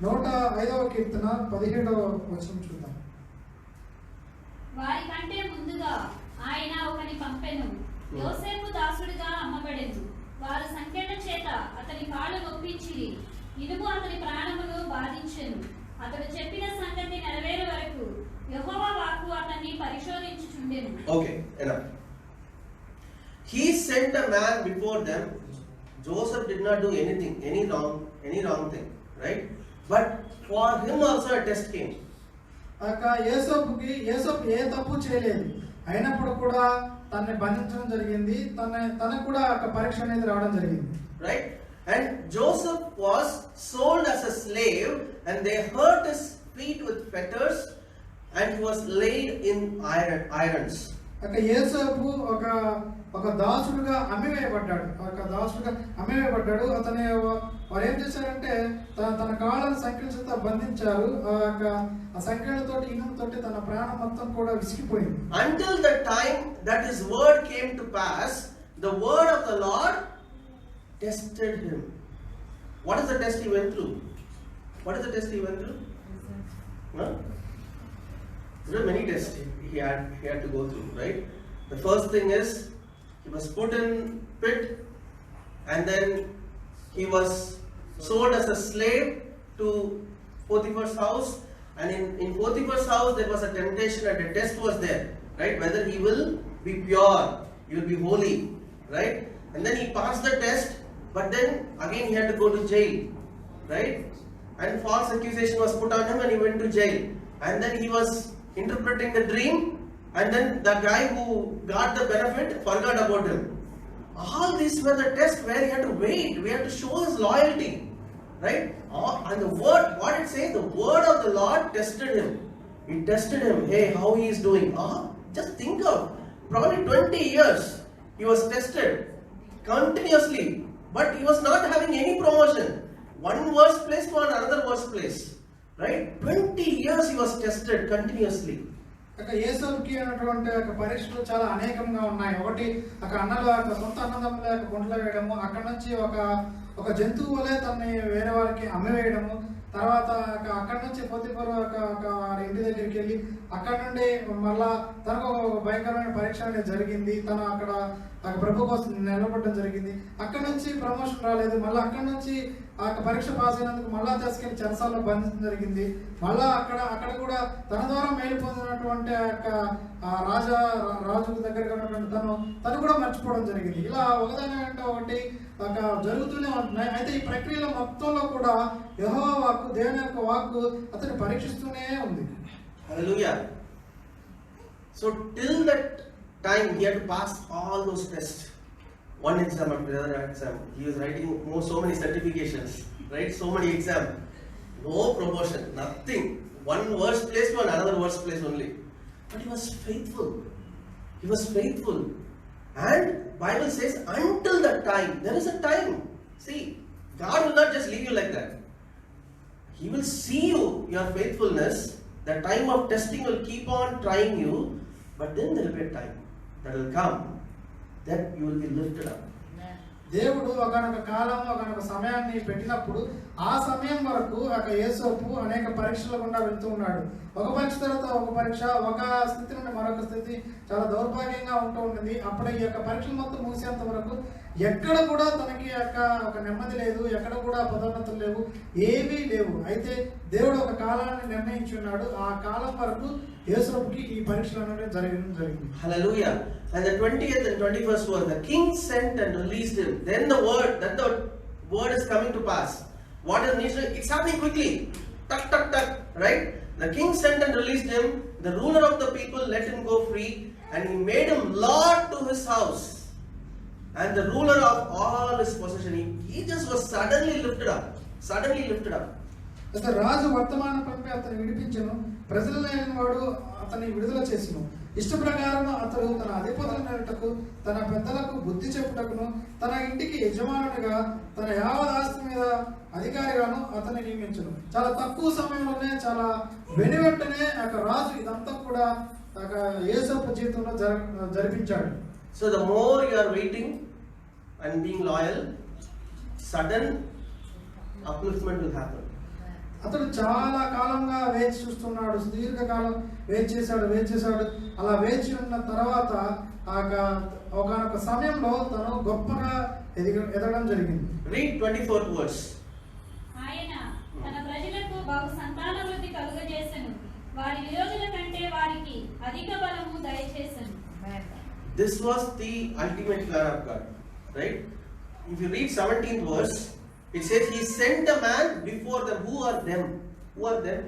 B: 105వ కీర్తన 17వ వచనం చూద్దాం.
C: వారి కంటే ముందుగా ఆయన ఒకని పంపెను, యోసేపు దాసుడిగా అమ్మబడెను. వారు సంకెళ్ళ చేత అతని కాళ్ళు నొప్పించిరి, ఇనుము అతని ప్రాణమును బాధించెను. అతడు చెప్పిన సంగతి నెరవేరు వరకు యెహోవా వాక్కు అతన్ని పరిశోధించుచుండెను.
A: Okay, enough. He sent a man before them. Joseph did not do anything, any wrong thing, right? But for him also a test came.
B: యేసోపు ఏ తప్పు చేయలేదు, అయినప్పుడు కూడా తనని బంధించడం జరిగింది, తనకు కూడా ఒక పరీక్ష అనేది రావడం జరిగింది,
A: right? And Joseph was sold as a slave, and they hurt his feet with fetters, and he was laid in irons.
B: యేసోపు ఒక దాసుడుగా అమ్మివేయబడ్డాడు. అతని వారు ఏం చేశారంటే తన కాళ్ళను సంఖ్యలతో బంధించారు. ఆ సంఖ్యలతో ఇనుముతోటి తన ప్రాణం మొత్తం కూడా విసిగిపోయింది.
A: Until the time that his word came to pass, the word of the Lord tested him. What is the test he went through? Huh? There are many tests he had to go through, right? The first thing is he was put in pit, and then he was sold as a slave to Potiphar's house, and in Potiphar's house there was a temptation and a test was there, right? Whether he will be pure, he will be holy, right? And then he passed the test, but then again he had to go to jail, right? And false accusation was put on him and he went to jail, and then he was interpreting the dream, and then the guy who got the benefit forgot about him. All these were the tests where he had to wait, we had to show his loyalty, right? And the word, what it says, the word of the Lord tested him. He tested him, hey, how he is doing. Just think of, probably 20 years he was tested continuously, but he was not having any promotion. One worse place to another worse place, right? 20 years he was tested continuously.
B: యేసోపుకి అనేటువంటి పరీక్షలు చాలా అనేకంగా ఉన్నాయి. ఒకటి అన్నల సొంత అన్నదమ్ముల గుంటలో వేయడము, అక్కడ నుంచి ఒక జంతువు వలె తనని వేరే వారికి అమ్మివేయడము, తర్వాత అక్కడ నుంచి పోతీఫరు ఇంటి దగ్గరికి వెళ్ళి అక్కడ నుండి మళ్ళా తనకు భయంకరమైన పరీక్ష అనేది జరిగింది. తను అక్కడ ప్రభు కోసం నిలబడడం జరిగింది. అక్కడ నుంచి ప్రమోషన్ రాలేదు, మళ్ళీ అక్కడ నుంచి ఆ పరీక్ష పాస్ అయినందుకు మళ్ళా తీసుకెళ్లి చెరసాల్లో బంధించడం జరిగింది. మళ్ళా అక్కడ కూడా తన ద్వారా మేలు పొందినటువంటి రాజు దగ్గరగా ఉన్నటువంటి తను కూడా మర్చిపోవడం జరిగింది. ఇలా ఒకదాని వెంట ఒకటి జరుగుతూనే ఉంటున్నాయి. అయితే ఈ ప్రక్రియలో మొత్తంలో కూడా యెహోవా వాక్కు, దేవుని యొక్క వాక్కు అతన్ని పరీక్షిస్తూనే ఉంది.
A: Hallelujah. So till that time he had to pass all those tests, one exam after the other exam. He was writing so many certifications, right? So many exams, no promotion, nothing. One worse place to another worse place only. But he was faithful. And Bible says until that time, there is a time. See, God will not just leave you like that. He will see your faithfulness. The time of testing will keep on trying you, but then there will be a time that will come that you will be lifted up.
B: దేవుడు ఒకనొక కాలం ఒకనొక సమయాన్ని పెట్టినప్పుడు ఆ సమయం వరకు యేసోపు అనేక పరీక్షల గుండా వెళ్తూ ఉన్నాడు. ఒక పరీక్ష తర్వాత ఒక పరీక్ష, ఒక స్థితి నుండి మరొక స్థితి, చాలా దౌర్భాగ్యంగా ఉంటూ ఉంటుంది. అప్పుడు ఈ యొక్క పరీక్షలు మొత్తం ముగిసేంత వరకు ఎక్కడ కూడా తనకి ఒక నెమ్మది లేదు, ఎక్కడ కూడా పదోన్నతులు లేవు, ఏమీ లేవు. అయితే దేవుడు ఒక కాలాన్ని నిర్ణయించి ఉన్నాడు. ఆ కాలం వరకు యేసుకి ఈ పరీక్షలు అనేవి జరిగింది.
A: Hallelujah. And the 20th and 21st verse, the king sent and released him. Then the word is coming to pass. What is needed? It's happening quickly. Tuck, tuck, tuck. Right? The king sent and released him. The ruler of the people let him go free, and he made him lord to his house, and the ruler of all his possession. He just was suddenly lifted up. Suddenly lifted up.
B: అయితే రాజు వర్తమానం పంపి అతన్ని విడిపించను, ప్రజలైన వాడు అతన్ని విడుదల చేసిను. ఇష్ట ప్రకారం అతడు తన అధిపతుల నెరటకు, తన పెద్దలకు బుద్ధి చెప్పుటకును, తన ఇంటికి యజమానుడిగా, తన యావత్ ఆస్తి మీద అధికారిగాను అతన్ని నియమించను. చాలా తక్కువ సమయంలోనే, చాలా వెనువెంటనే రాజు ఇదంతా కూడా యేసప్ప జీవితంలో జరిపించాడు.
A: So the more you are waiting and being loyal, sudden upliftment will happen.
B: అతడు చాలా కాలంగా వేచి చూస్తున్నాడు, దీర్ఘకాలం వేచి చేశాడు. అలా వేచి ఉన్న తర్వాత ఒకనొక సమయంలో తను గొప్పగా ఎదగడం జరిగింది.
A: Read 24th verse.
C: ఆయన తన ప్రజలకు బహు సంతానవృద్ధి కలుగజేసెను, వారి విరోధుల కంటే వారికి అధిక బలము దయచేసెను.
A: This was the ultimate plan of God, right? If you read 17th verse, it says he sent a man before them. Who are them? Who are them?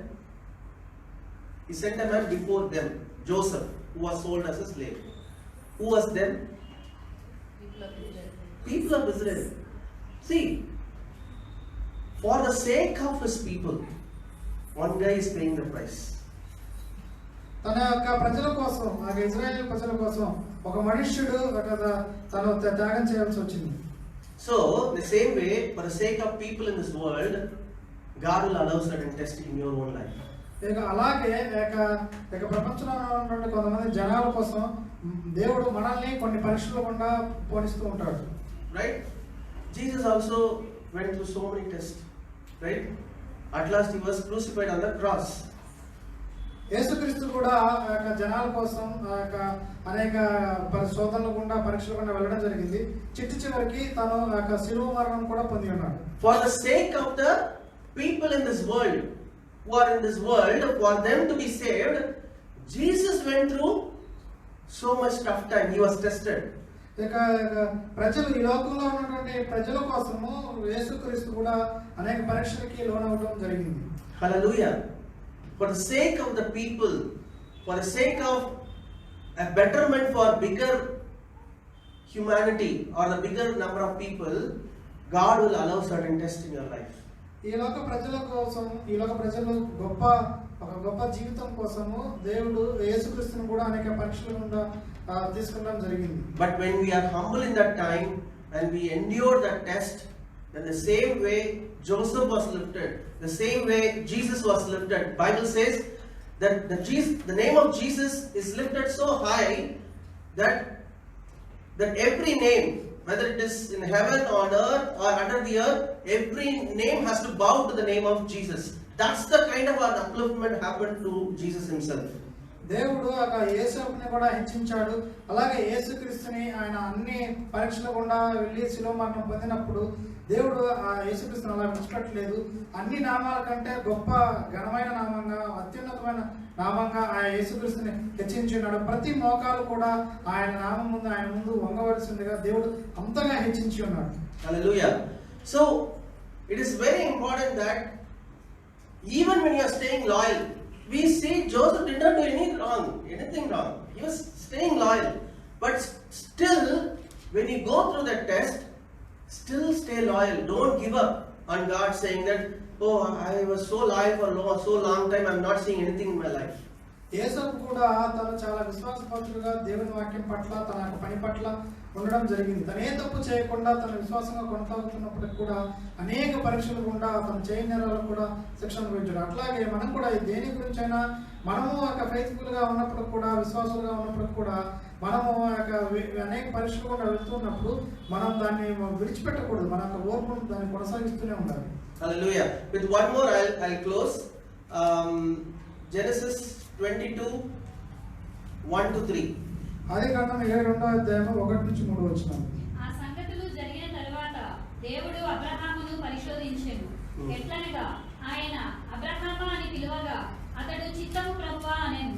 A: He sent a man before them, Joseph, who was sold as a slave. Who was them? People of Israel. See, for the sake of his people, one guy is paying the price.
B: తన యొక్క ప్రజల కోసం, Israel ప్రజల కోసం ఒక మనుష్యుడు తను త్యాగం చేయాల్సి వచ్చింది.
A: So, the same way, for the sake of people in this world, God will allow certain testing in your own life.
B: అలాగే ప్రపంచంలో ఉన్నటువంటి కొంతమంది జనాల కోసం దేవుడు మనల్ని కొన్ని పరీక్షలు గుండా పోనిస్తూ ఉంటాడు.
A: Right? Jesus also went through so many tests. Right? At last he was crucified on the cross.
B: యేసుక్రీస్తు కూడా జనాల కోసం అనేక శోధనలు గుండా, పరీక్షలు గుండా వెళ్ళడం జరిగింది. చివరికి తను శిలువ మరణం కూడా పొంది ఉన్నాడు.
A: For the sake of the people in this world, who are in this world, for them to be saved, Jesus went through so much tough time. He was tested.
B: ప్రజలు, ఈ లోకంలో ఉన్నటువంటి ప్రజల కోసము యేసుక్రీస్తు కూడా అనేక పరీక్షలకి లోనవడం జరిగింది.
A: Hallelujah. For the sake of the people, for the sake of a betterment for bigger humanity or the bigger number of people, God will allow certain tests in your life.
B: ఈ లోక ప్రజల కోసం, ఈ లోక ప్రజలు గొప్ప జీవితం కోసము దేవుడు యేసుక్రీస్తును కూడా అనేక పరీక్షల గుండా తీసుకెళ్ళడం జరిగింది.
A: But when we are humble in that time and we endure that test, then the same way Joseph was lifted, the same way Jesus was lifted. Bible says that the name of Jesus is lifted so high that every name, whether it is in heaven, on earth or under the earth, every name has to bow to the name of Jesus. That's the kind of an upliftment happened to Jesus himself.
B: దేవుడు యేసుని కూడా హెచ్చించాడు. అలాగే యేసుక్రీస్తుని ఆయన అన్ని పరీక్షల గుండా వెళ్ళి శిలువ మరణం పొందినప్పుడు దేవుడు ఆ యేసుక్రీస్తుని అలా విడిచిపెట్టలేదు. అన్ని నామాల కంటే గొప్ప ఘనమైన నామంగా, అత్యున్నతమైన నామంగా ఆ యేసుక్రీస్తుని హెచ్చించున్నాడు. ప్రతి మోకాలు కూడా ఆయన నామం ముందు, ఆయన ముందు వంగవలసిందిగా దేవుడు అంతగా హెచ్చించి ఉన్నాడు.
A: Hallelujah. So it is very important that even when you are staying loyal, we see Joseph did not do anything wrong. He was staying loyal. But still, when you go through that test, still stay loyal. Don't give up on God, saying that, oh, I was so loyal for so long time, I'm not seeing anything in my life.
B: యేసపు కూడా తను చాలా విశ్వాసపరుడుగా దేవుని వాక్యం పట్ల, తన యొక్క పని పట్ల ఉండడం జరిగింది. తను ఏ తప్పు చేయకుండా తన విశ్వాసంగా కొనసాగుతున్నప్పటికి కూడా అనేక పరీక్షలు గుండా తన చేయని నేరాలకు కూడా శిక్షణ అనుభవించాడు. అట్లాగే మనం కూడా దేని గురించి అయినా మనము ఒక ఫెయిత్ఫుల్ గా ఉన్నప్పుడు కూడా, విశ్వాసులుగా ఉన్నప్పుడు కూడా మనము అనేక పరీక్షలు కూడా వెళ్తున్నప్పుడు మనం దాన్ని విడిచిపెట్టకూడదు. మన యొక్క ఓర్పును దాన్ని కొనసాగిస్తూనే ఉండాలి.
A: Hallelujah. With one more I'll close. Genesis 22, 1-3.
B: ఆదికాండం 22వ అధ్యాయం 1-3
C: ఆ సంగతులు జరిగిన తరువాత దేవుడు అబ్రహామును పరిశోధించెను. ఎట్లనగా ఆయన అబ్రహామా అని పిలువగా అతడు చిత్తము ప్రభువా అనెను.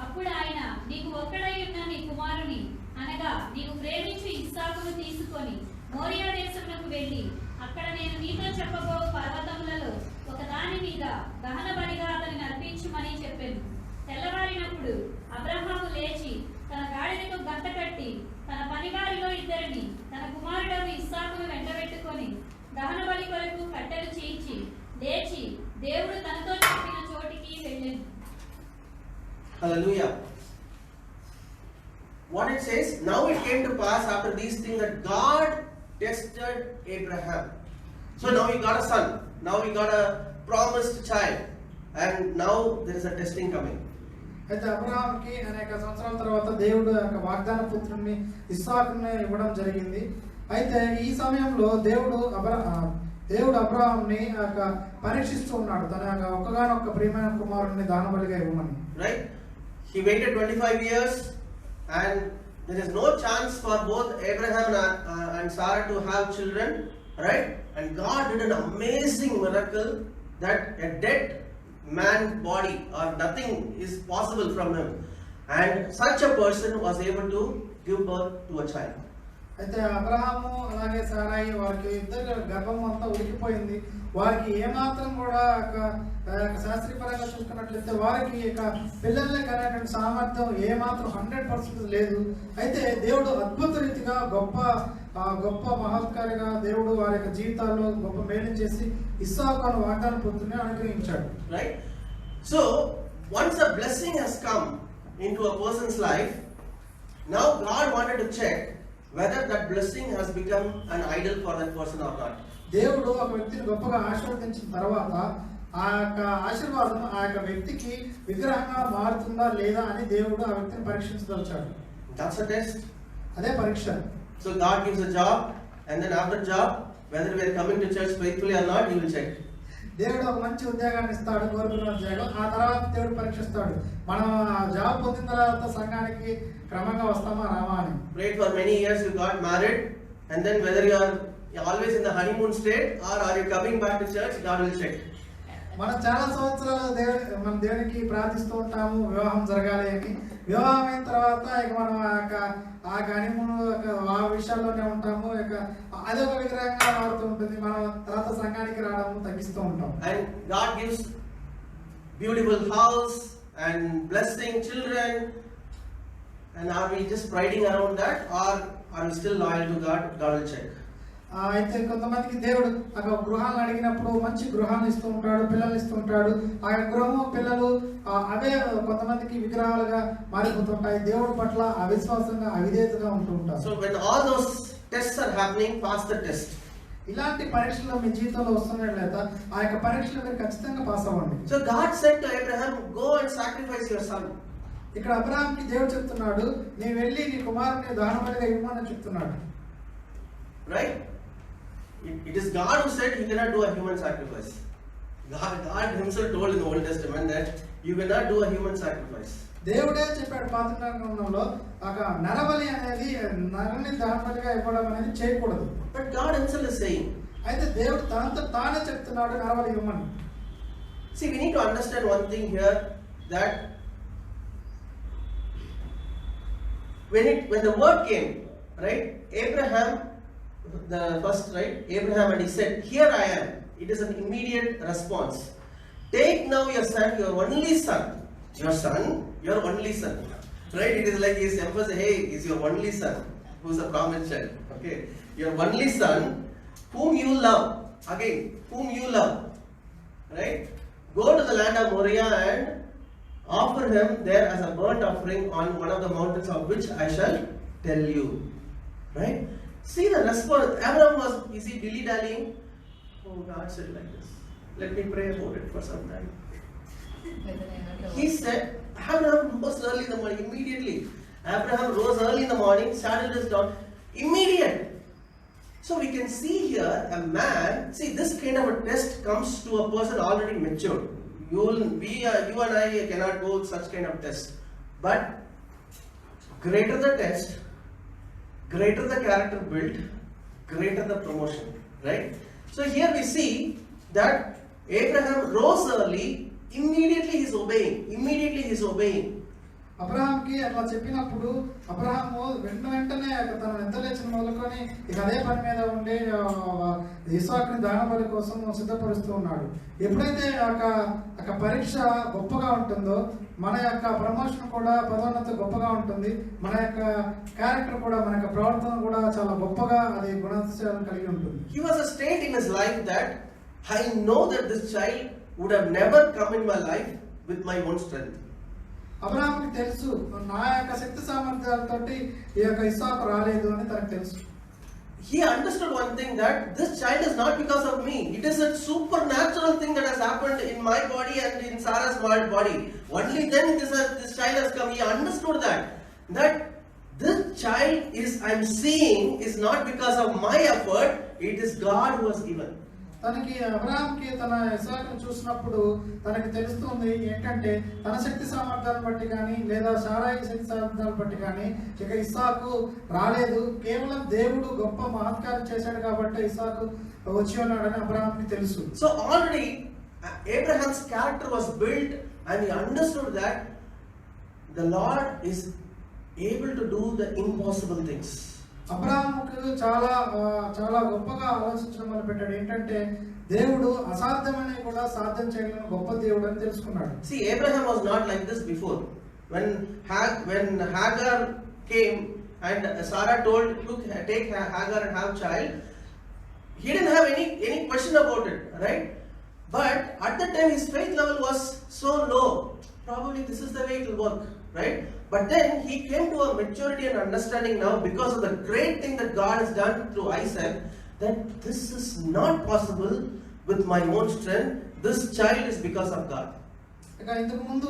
C: అప్పుడు ఆయన, నీకు ఒక్కడై ఉన్న నీ కుమారుని అనగా నీవు ప్రేమించు ఇస్సాకును తీసుకొని మోరియా దేశమునకు వెళ్ళి అక్కడ నేను నీతో చెప్పబో పర్వతములలో ఒకదాని మీద దహన బలిగా అతనిని అర్పించుమని చెప్పాను. తెల్లవారినప్పుడు అబ్రహాము లేచి తన గాడిదకు గంట కట్టి తన పనివారిలో ఇద్దరిని తన కుమారుడను ఇస్సాకును వెంటబెట్టుకొని దహన బలి కొరకు కట్టెలు చీల్చి లేచి దేవుడు తనతో చెప్పిన చోటికి వెళ్ళాను.
A: Hallelujah. What it says, now it came to pass after these things that God tested Abraham. So now he got a son, now he got a promised child, and now there is a testing coming.
B: అయితే అబ్రహాంకి అనేక సంవత్సరాల తర్వాత దేవుడు యొక్క వాగ్దాన పుత్రుడిని ఇస్సాకుని ఇవ్వడం జరిగింది. అయితే ఈ సమయంలో దేవుడు అబ్రహాంని పరీక్షిస్తూ ఉన్నాడు, తన యొక్క ఒక్కగానొక్క ప్రియమైన కుమారుడిని దానబలిగా ఇవ్వమని.
A: Right? He waited 25 years and there is no chance for both Abraham and Sarah to have children, right? And God did an amazing miracle that a dead man's body or nothing is possible from him, and such a person was able to give birth to a child.
B: అయితే అబ్రహాము అలాగే సారాయి వారికి ఇద్దరు గర్భం అంతా ఉడికిపోయింది. వారికి ఏమాత్రం కూడా శాస్త్రీయపరంగా చూసుకున్నట్లయితే వారికి పిల్లల్ని కనేటువంటి సామర్థ్యం ఏమాత్రం 100% లేదు. అయితే దేవుడు అద్భుత రీతిగా గొప్ప మహత్కారిగా దేవుడు వారి యొక్క జీవితాల్లో గొప్ప మేలు చేసి ఇస్సాకు అనే వాగ్దాన పుత్రుని అనుగ్రహించాడు.
A: Right? So once a blessing has come into a person's life, now God wanted to check whether that blessing has become an idol for that person or not.
B: దేవుడు ఒక వ్యక్తిని గొప్పగా ఆశీర్వదించిన తర్వాత ఆ యొక్క ఆశీర్వాదం ఆ యొక్క వ్యక్తికి విగ్రహంగా మారుతుందా లేదా అని దేవుడు ఆ వ్యక్తిని పరీక్షించదలిచాడు.
A: That's a test.
B: అదే పరీక్ష.
A: So God gives a job, and then after job, whether we are coming to church faithfully or not, He will check.
B: దేవుడు ఒక మంచి ఉద్యోగాన్ని ఇస్తాడు, కోరుకున్న ఉద్యోగం. ఆ తర్వాత దేవుడు పరీక్షిస్తాడు, మనం ఆ జాబ్ పొందిన తర్వాత సంఘానికి క్రమంగా వస్తామా రామా అని.
A: Prayed for many years, you got married, and then whether you are always in the honeymoon state or are you coming back to church, God will check.
B: మనం చాలా సంవత్సరాలు మన దేవునికి ప్రార్థిస్తూ ఉంటాము వివాహం జరగాలి అని. వివాహం అయిన తర్వాత ఇక మనం ఆ హనీమూన్ ఆ విషయాల్లోనే ఉంటాము. ఇక అదొక విగ్రహంగా మారుతూ ఉంటుంది. మనం తర్వాత సంఘానికి రావడం తగ్గిస్తూ ఉంటాం.
A: And God gives beautiful house and blessing children, and are we just priding around that, or are we still loyal to God? God will check.
B: అయితే కొంతమందికి దేవుడు అక్కడ గృహాలను అడిగినప్పుడు మంచి గృహాన్ని ఇస్తూ ఉంటాడు, పిల్లలు ఇస్తూ ఉంటాడు. ఆ గృహము పిల్లలు అవే కొంతమందికి విగ్రహాలుగా మారిపోతుంటాయి. దేవుడి పట్ల అవిశ్వాసంగా అవిధేయతగా ఉంటూ ఉంటారు.
A: So when all those tests are happening, pass the test.
B: ఇలాంటి పరీక్షలు మీ జీవితంలో వస్తున్నట్లయితే ఆ యొక్క పరీక్షలు మీరు ఖచ్చితంగా పాస్ అవ్వండి.
A: So God said to Abraham, go and sacrifice your son.
B: ఇక్కడ అబ్రహాంకి దేవుడు చెప్తున్నాడు, నీ వెళ్ళి నీ కుమారుని దానబలిగా ఇవ్వమని చెప్తున్నాడు.
A: Right? It is God who said he cannot do a human sacrifice. God himself told in the Old Testament that you cannot do a human sacrifice.
B: దేవుడే చెప్పాడు పాత నిబంధనలో నరబలి అనేది నరుని దానబలిగా ఇవ్వడం అనేది చేయకూడదు.
A: But God himself is saying.
B: అయితే దేవుడు తనతో తానే చెప్తున్నాడు నరబలి ఇవ్వమని.
A: See, we need to understand one thing here, that when the word came, right, Abraham, the first, right, Abraham, and he said, here I am. It is an immediate response. Take now your son, your only son, your only son, right? It is like his emphasis, hey, is your only son, who is a promised child, okay, your only son, whom you love, again, whom you love, right? Go to the land of Moriah and offer him there as a burnt offering on one of the mountains of which I shall tell you, right? See the response. Abraham is he dilly-dallying? Oh, God said like this. Let me pray about it for some time. He said, Abraham rose early in the morning, immediately. Abraham rose early in the morning, saddled his donkey, immediate. So we can see here a man, see this kind of a test comes to a person already matured. You and I cannot go such kind of test. But greater the test, greater the character built, greater the promotion, right? So here we see that Abraham rose early, immediately he is obeying.
B: అబ్రహాంకి అట్లా చెప్పినప్పుడు అబ్రహాము వెంటనే తన నిద్రలేచిన మొదలుకొని ఇక అదే పని మీద ఉండి ఇస్సాకుని దహనబలి కోసం సిద్ధపరుస్తూ ఉన్నాడు. ఎప్పుడైతే ఒక పరీక్ష గొప్పగా ఉంటుందో మన యొక్క ప్రమోషన్ కూడా పదోన్నతి గొప్పగా ఉంటుంది, మన యొక్క క్యారెక్టర్ కూడా మన యొక్క ప్రవర్తన కూడా చాలా గొప్పగా అది గుణాతిశయాలను కలిగి ఉంటుంది.
A: He was a state in his life that I know that this child would have never come in my life with my own strength.
B: అబ్రహాంకి తెలుసు నా యొక్క శక్తి సామర్థ్యాలతోటి ఈ యొక్క ఇస్సాకు రాలేదు అని తనకు తెలుసు.
A: He understood one thing, that this child is not because of me. It is a supernatural thing that has happened in my body and in Sarah's body. Only then this child has come. He understood that this child I'm seeing is not because of my effort. It is God who has given.
B: తనకి అబ్రహాంకి తన ఇస్సాకును చూసినప్పుడు తనకి తెలుస్తుంది ఏంటంటే తన శక్తి సామర్థ్యాలను బట్టి కానీ లేదా సారాయి శక్తి సామర్థ్యాలను బట్టి కానీ ఇక ఇస్సాకు రాలేదు, కేవలం దేవుడు గొప్ప మహత్కార్యం చేశాడు కాబట్టి ఇస్సాకు వచ్చి ఉన్నాడని అబ్రహాంకి తెలుసు.
A: So already Abraham's character was built and he understood that the Lord is able to do the impossible things.
B: అబ్రహాముకు చాలా గొప్పగా ఆలోచించడం మొదలుపెట్టాడు. ఏంటంటే దేవుడు అసాధ్యమని కూడా సాధ్యం చేయగలిగిన గొప్ప దేవుడు అని తెలుసుకున్నాడు.
A: See, Abraham was not like this before. When Hagar came and Sarah told, look, take Hagar and have child, he didn't have any question about it, right? But at that time his faith level was so low. Probably this is the way it will work, right? But then he came to a maturity and understanding now, because of the great thing that God has done through Isaac, that this is not possible with my own strength. This child is because of God.
B: ఇక ఇంతకుముందు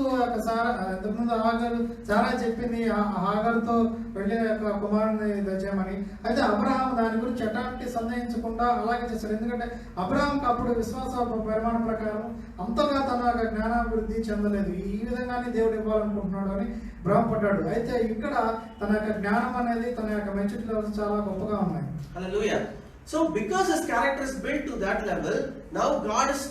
B: సారా చెప్పింది హాగర్తో వెళ్ళి కుమారుని తెచ్చామని. అయితే Abraham దాని గురించి ఎట్లాంటి సందేహించకుండా అలాగే చేశాడు. ఎందుకంటే అబ్రహాంకి అప్పుడు విశ్వాస పరిమాణం ప్రకారం అంతగా తన జ్ఞానాభివృద్ధి చెందలేదు. ఈ విధంగానే దేవుడు ఇవ్వాలనుకుంటున్నాడు అని భ్రమపడ్డాడు. అయితే ఇక్కడ తన యొక్క జ్ఞానం అనేది తన యొక్క మెచ్యూరిటీ లెవెల్స్ చాలా గొప్పగా ఉన్నాయి.
A: Hallelujah. So because his character is built to that level, now God is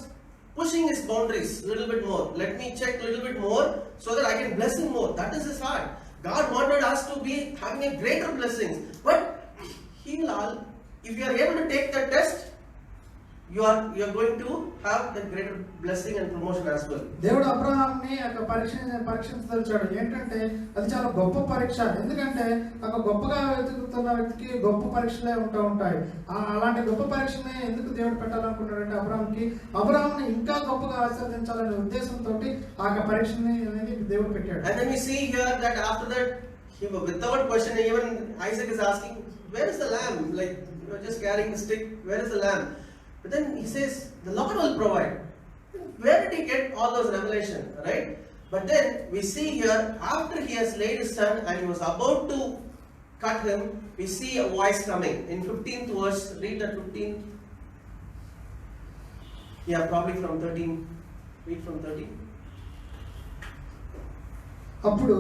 A: pushing his boundaries a little bit more. Let me check a little bit more so that I can bless him more. That is his heart. God wanted us to be having a greater blessings. But if you are able to take that test, you are going to have the greater blessing and promotion as well.
B: దేవుడు అబ్రహాంని పరీక్షించదలిచాడు. ఏంటంటే అది చాలా గొప్ప పరీక్ష. ఎందుకంటే ఒక గొప్పగా వెతుకుతున్న వ్యక్తికి గొప్ప పరీక్షలే ఉంటాయి. అలాంటి గొప్ప పరీక్షని ఎందుకు దేవుడు పెట్టాలనుకున్నాడంటే అబ్రహాంని ఇంకా గొప్పగా ఆశీర్వదించాలనే ఉద్దేశంతో ఆ పరీక్షని అనేది దేవుడు పెట్టాడు.
A: And then we see here that after that, without question, even Isaac is asking, where is the lamb? Like, you are just carrying the stick, where is the lamb? But then he says, the Lord will provide. Where did he get all those revelation, right? But then we see here, after he has laid his son and he was about to cut him, we see a voice coming. In 15th verse, read that 15th. Yeah, probably from 13. Read from 13.
B: అప్పుడు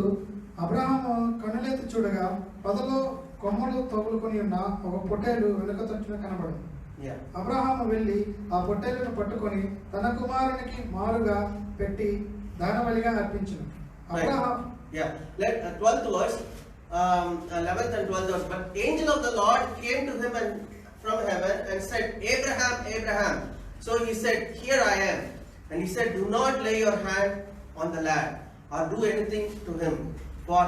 B: అబ్రహాము కన్నులెత్తి చూడగా పొదలో కొమ్మలు తగులుకొని ఉన్న ఒక పొట్టేలు వెనుక తట్టున కనబడింది. అబ్రహాము వెళ్ళి ఆ పొట్టేలును పట్టుకొని తన కుమారునికి మారుగా పెట్టి దహనబలిగా అర్పించును. Abraham
A: 12th verse, 11th and 12th verse. But angel of the Lord came to him from heaven and said, Abraham, Abraham. So he said, here I am. And he said, do not lay your hand on the lad or do anything to him. For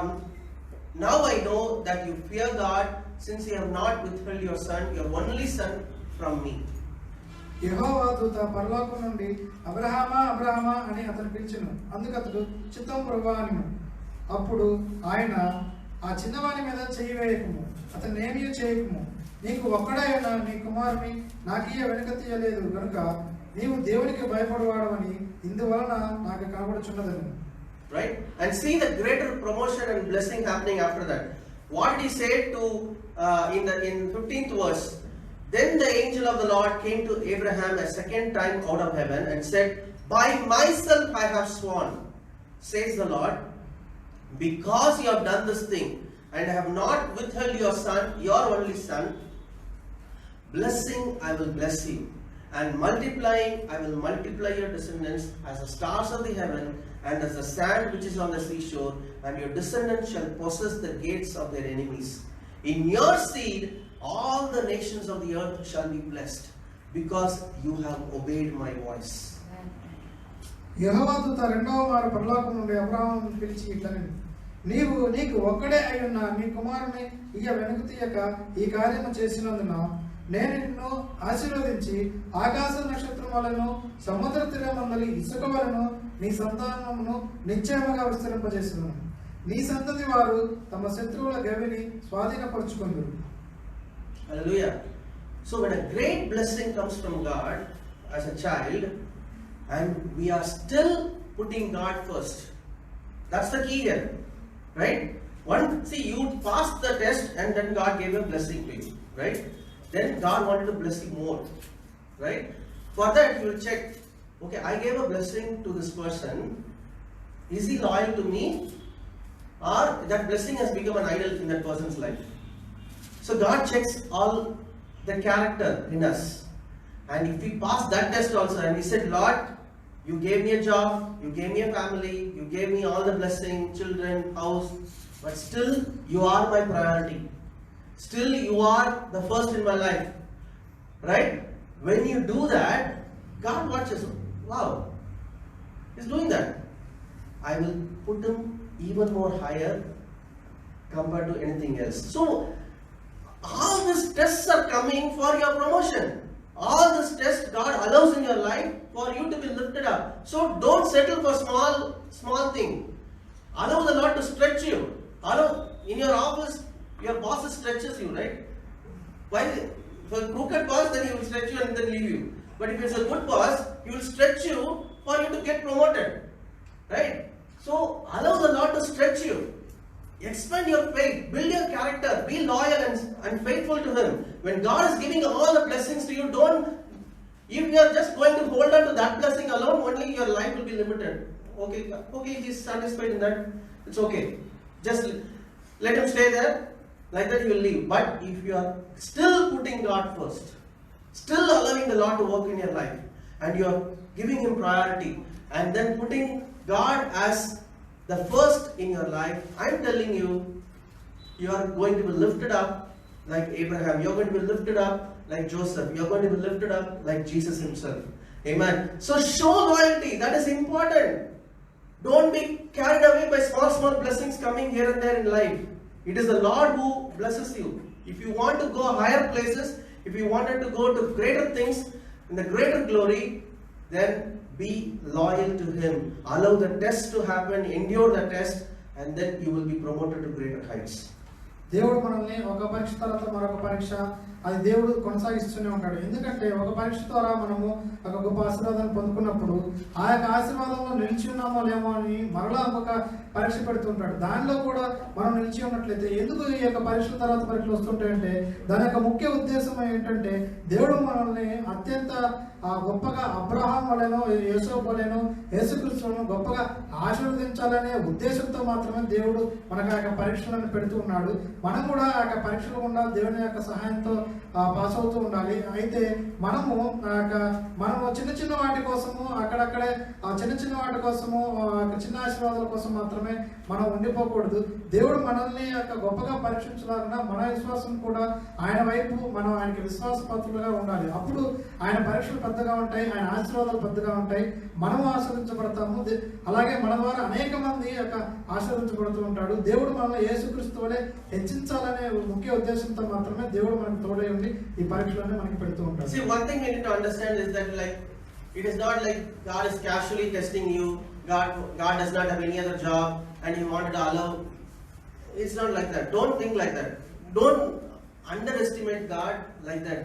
A: now I know that you fear God, since you have not withheld your son, your only son, from me.
B: యెహోవా దూత పరలోకం నుండి అబ్రహామా అబ్రహామా అని అతను పిలిచెను. అందుకు అతడు చిత్తం ప్రభువా అని. అప్పుడు ఆయన ఆ చిన్నవాని మీద చెయ్యి వేయకము, అతను ఏమీ చేయకము, నీకు ఒక్కడైనా నీ కుమారుని నాకీయ వెనుక తీయలేదు కనుక నీవు దేవునికి భయపడవాడవని ఇందువలన నాకు కనబడుచున్నదని.
A: Right? And see the greater promotion and blessing happening after that. What did he say to in 15th verse? Then the angel of the Lord came to Abraham a second time out of heaven and said, by myself I have sworn, says the Lord, because you have done this thing and have not withheld your son, your only son. Blessing, I will bless you, and multiplying, I will multiply your descendants as the stars of the heaven and as the sand which is on the seashore, and your descendants shall possess the gates of their enemies. In your seed, all the nations of the earth shall be blessed, because you have obeyed my voice.
B: యెహోవా దూత రెండవ మారు పరలోకం నుండి అబ్రాహామును పిలిచి ఇట్లనెను, నీకు ఒక్కడే అయ్యున్న నీ కుమారుని ఇక వెనుక తీయక ఈ కార్యము చేసినందున నేను నిన్ను ఆశీర్వదించి ఆకాశ నక్షత్రం వలెను సముద్ర తీరమందలి ఇసుక వలెను నీ సంతానమును నిశ్చయముగా విస్తరింపజేస్తున్నాను. నీ సంతతి వారు తమ శత్రువుల గవిని స్వాధీనపరుచుకొందురు.
A: Hallelujah. So when a great blessing comes from God as a child, and we are still putting God first, that's the key here, right? See, you passed the test and then God gave a blessing to you, right? Then God wanted to bless you more, right? For that you will check, okay, I gave a blessing to this person, is he loyal to me, or that blessing has become an idol in that person's life? So God checks all the character in us, and if we pass that test also, and we said, Lord, you gave me a job, you gave me a family, you gave me all the blessing, children, house, but still you are my priority. Still you are the first in my life, right? When you do that, God watches. Wow, He's doing that. I will put him even more higher compared to anything else. So all these tests are coming for your promotion. All these tests God allows in your life for you to be lifted up. So don't settle for small thing. Allow the Lord to stretch you. Allow in your office, your boss stretches you, right? Why? For a crooked boss, then he will stretch you and then leave you. But if it's a good boss, he will stretch you for you to get promoted, right? So allow the Lord to stretch you. Expand your faith, build your character, be loyal and faithful to Him. When God is giving all the blessings to you, if you are just going to hold on to that blessing alone, only your life will be limited. Okay, He's satisfied in that, it's okay. Just let Him stay there, like that He will leave. But if you are still putting God first, still allowing the Lord to work in your life, and you are giving Him priority, and then putting God as the first in your life, I'm telling you, you are going to be lifted up like Abraham. You're going to be lifted up like Joseph. You're going to be lifted up like Jesus Himself. Amen. So show loyalty. That is important. Don't be carried away by small blessings coming here and there in life. It is the Lord who blesses you. If you want to go higher places, if you wanted to go to greater things, in the greater glory, then be loyal to Him. Allow the test to happen, endure the test, and then you will be promoted to greater heights.
B: దేవుడు మనల్ని ఒక పరీక్ష తర్వాత మరొక పరీక్ష అది దేవుడు కొనసాగిస్తూనే ఉంటాడు. ఎందుకంటే ఒక పరీక్ష ద్వారా మనము ఒక గొప్ప ఆశీర్వాదాన్ని పొందుకున్నప్పుడు ఆ యొక్క ఆశీర్వాదంలో నిలిచి ఉన్నామో లేమో అని మరలా ఒక పరీక్ష పెడుతుంటాడు. దానిలో కూడా మనం నిలిచి ఉన్నట్లయితే ఎందుకు ఈ యొక్క పరీక్షల తర్వాత పరీక్షలు వస్తుంటాయంటే దాని యొక్క ముఖ్య ఉద్దేశం ఏంటంటే దేవుడు మనల్ని అత్యంత గొప్పగా అబ్రహాం వలెనో యోసేపు వలెనో యేసుక్రీస్తును గొప్పగా ఆశీర్వదించాలనే ఉద్దేశంతో మాత్రమే దేవుడు మనకు ఆ యొక్క పరీక్షలను పెడుతూ ఉన్నాడు. మనం కూడా ఆ యొక్క పరీక్షలు గుండా దేవుని యొక్క సహాయంతో పాస్ అవుతూ ఉండాలి. అయితే మనము చిన్న వాటి కోసము అక్కడక్కడే చిన్న వాటి కోసము చిన్న ఆశీర్వాదాల కోసం మాత్రమే మనం ఉండిపోకూడదు. దేవుడు మనల్ని గొప్పగా పరీక్షించలాగా మన విశ్వాసం కూడా ఆయన వైపు మనం ఆయనకి విశ్వాసపాత్రులుగా ఉండాలి. అప్పుడు ఆయన పరీక్షలు పెద్దగా ఉంటాయి, ఆయన ఆశీర్వాదాలు పెద్దగా ఉంటాయి, మనం ఆశీర్వదించబడతాము. అలాగే మన ద్వారా అనేక మంది ఆశీర్వదించబడుతూ ఉంటాడు. దేవుడు మనల్ని యేసుక్రీస్తు వలె హెచ్చించాలనే ముఖ్య ఉద్దేశంతో మాత్రమే దేవుడు మనకు తోడై ఉండి ఈ పరీక్షలన్నీ మనకి పెడుతూ ఉంటాడు.
A: See, one thing we need to understand is that it is not like God is casually testing you. God does not have any other job and He wanted to allow. It's not like that. Don't think like that. Don't underestimate God like that.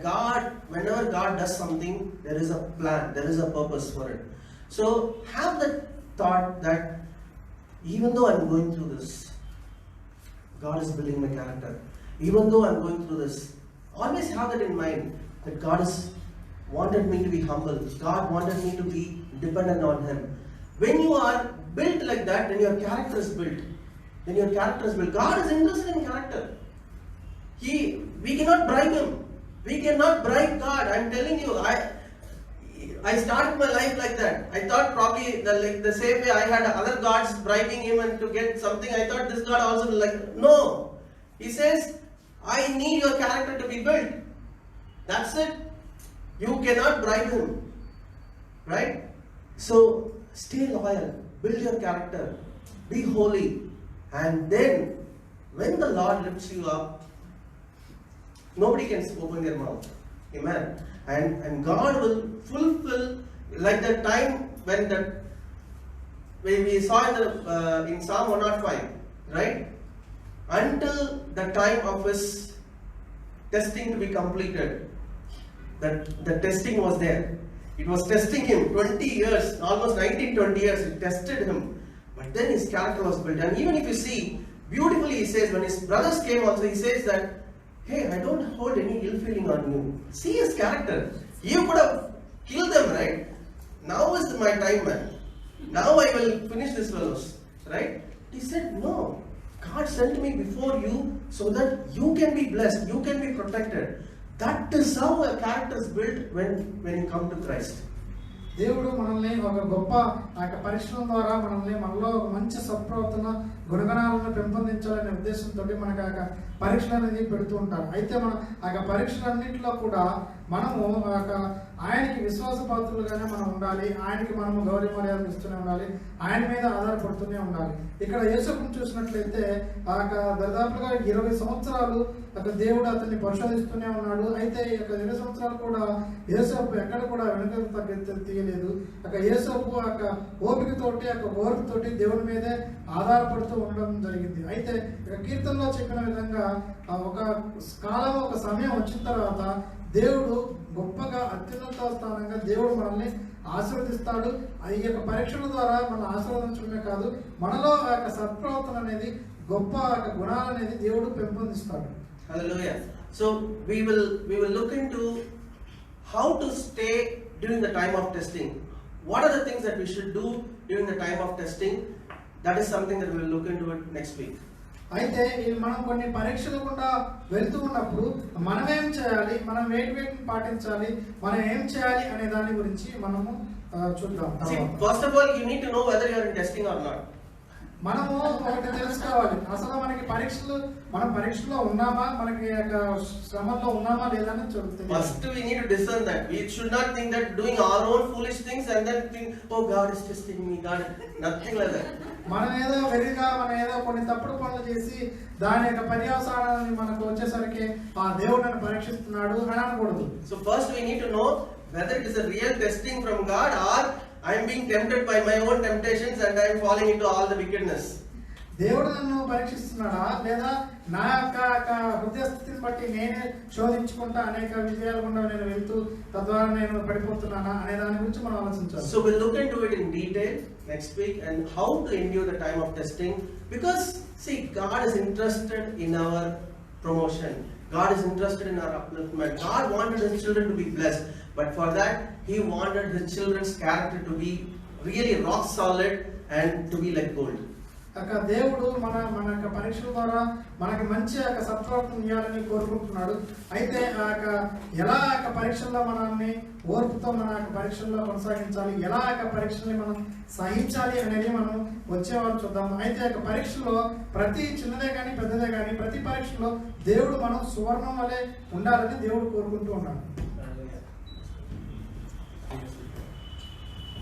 A: Whenever God does something, there is a plan, there is a purpose for it. So have the thought that even though I'm going through this, God is building my character. Even though I'm going through this, always have that in mind, that God has wanted me to be humble. God wanted me to be dependent on Him. When you are built like that, then your character is built. when your character is built. God is interested in character. We cannot bribe him. We cannot bribe God. I'm telling you, I started my life like that. I thought probably the same way I had other gods bribing him and to get something. I thought this God also like, no. He says, I need your character to be built. That's it. You cannot bribe him. Right? So, stay loyal. Build your character. Be holy. And then, when the Lord lifts you up, nobody can open their mouth. Amen. And God will fulfill, like the time when we saw in Psalm 105, right? Until the time of his testing to be completed, the testing was there. It was testing him 20 years, almost 19-20 years. It tested him, but then his character was built. And even if you see, beautifully he says, when his brothers came also, he says that, hey, I don't hold any ill feeling on you. See his character. You could have killed them, right? Now is my time, man. Now I will finish this fellows, right? He said, no. God sent me before you so that you can be blessed, you can be protected. That is how a character is built when you come to Christ.
B: దేవుడు మనల్ని ఒక గొప్ప ఆ యొక్క పరీక్షల ద్వారా మనలో ఒక మంచి సత్ప్రవర్తన గుణగణాలను పెంపొందించాలనే ఉద్దేశంతో మనకు ఆ పరీక్షలు అనేది పెడుతూ ఉంటారు. అయితే మనం ఆ పరీక్షలన్నింటిలో కూడా మనము ఆయనకి విశ్వాసపాత్రులుగానే మనం ఉండాలి. ఆయనకి మనము గౌరవ మర్యాదలు ఇస్తూనే ఉండాలి. ఆయన మీద ఆధారపడుతూనే ఉండాలి. ఇక్కడ యేసుని చూసినట్లయితే దాదాపుగా 20 సంవత్సరాలు దేవుడు అతన్ని పరిశోధిస్తూనే ఉన్నాడు. అయితే ఈ 20 సంవత్సరాలు కూడా యేసోపు ఎక్కడ కూడా వెనుక తీయలేదు. యేసోపు ఓపికతోటి ఓర్పుతోటి దేవుని మీదే ఆధారపడుతూ ఉండడం జరిగింది. అయితే కీర్తనలో చెప్పిన విధంగా ఒక కాలం ఒక సమయం వచ్చిన తర్వాత దేవుడు గొప్పగా అత్యున్నత స్థానంగా దేవుడు మనల్ని ఆశీర్వదిస్తాడు. ఈ యొక్క పరీక్షల ద్వారా మనం ఆశీర్వదించడమే కాదు, మనలో ఆ యొక్క సత్ప్రవర్తన అనేది గొప్ప గుణాలు అనేది దేవుడు పెంపొందిస్తాడు.
A: Hallelujah. So we will look into how to stay during the time of testing. What are the things that we should do during the time of testing? That is something that we will look into it next week.
B: అయితే మనం కొన్ని పరీక్షలు గుండా వెళ్తూ ఉన్నప్పుడు మనం ఏం చేయాలి, మనం వేటిని పాటించాలి, మనం ఏం చేయాలి అనే దాని గురించి మనము చూద్దాం.
A: First of all, you need to know whether you are in testing or not.
B: మనము ఒకటి తెలుసుకోవాలి, అసలు మనకి మనం పరీక్షలో ఉన్నామా, మనకి శ్రమలో ఉన్నామా లేదా అని చెప్తుంది.
A: First we need to discern that. We should not think that doing our own foolish things and then think, oh God is testing me, God, nothing like that.
B: మనం ఏదో కొన్ని తప్పుడు పనులు చేసి దాని యొక్క పర్యవసానాన్ని మనకు వచ్చేసరికి ఆ దేవుడు నన్ను పరీక్షిస్తున్నాడు అని అనకూడదు.
A: So first we need to know whether it is a real testing from God or I am being tempted by my own temptations and I am falling into all the wickedness.
B: దేవుడు నన్ను పరీక్షిస్తున్నాడా లేదా నా యొక్క హృదయ స్థితిని బట్టి నేనే శోధించుకుంటా అనేక విజయాలు గుండా నేను వెళ్తూ తద్వారా నేను పడిపోతున్నానా అనే దాని గురించి మనం ఆలోచించాలి.
A: So we'll look into it in detail next week and how to endure the time of testing, because see, God is interested in our promotion. God is interested in our upliftment. God wanted his children to be blessed, but for that he wanted his children's character to be really rock solid and to be like gold.
B: దేవుడు మన యొక్క పరీక్షల ద్వారా మనకి మంచి సత్ప్రవర్తన ఇవ్వాలని కోరుకుంటున్నాడు. అయితే ఎలా పరీక్షల్లో మనల్ని ఓర్పుతో మన పరీక్షల్లో కొనసాగించాలి, ఎలా పరీక్షల్ని మనం సహించాలి అనేది మనం వచ్చేవాళ్ళు చూద్దాము. అయితే పరీక్షలో ప్రతి చిన్నదే కానీ పెద్దదే కానీ ప్రతి పరీక్షలో దేవుడు మనం సువర్ణం వలె ఉండాలని దేవుడు కోరుకుంటూ ఉన్నాడు.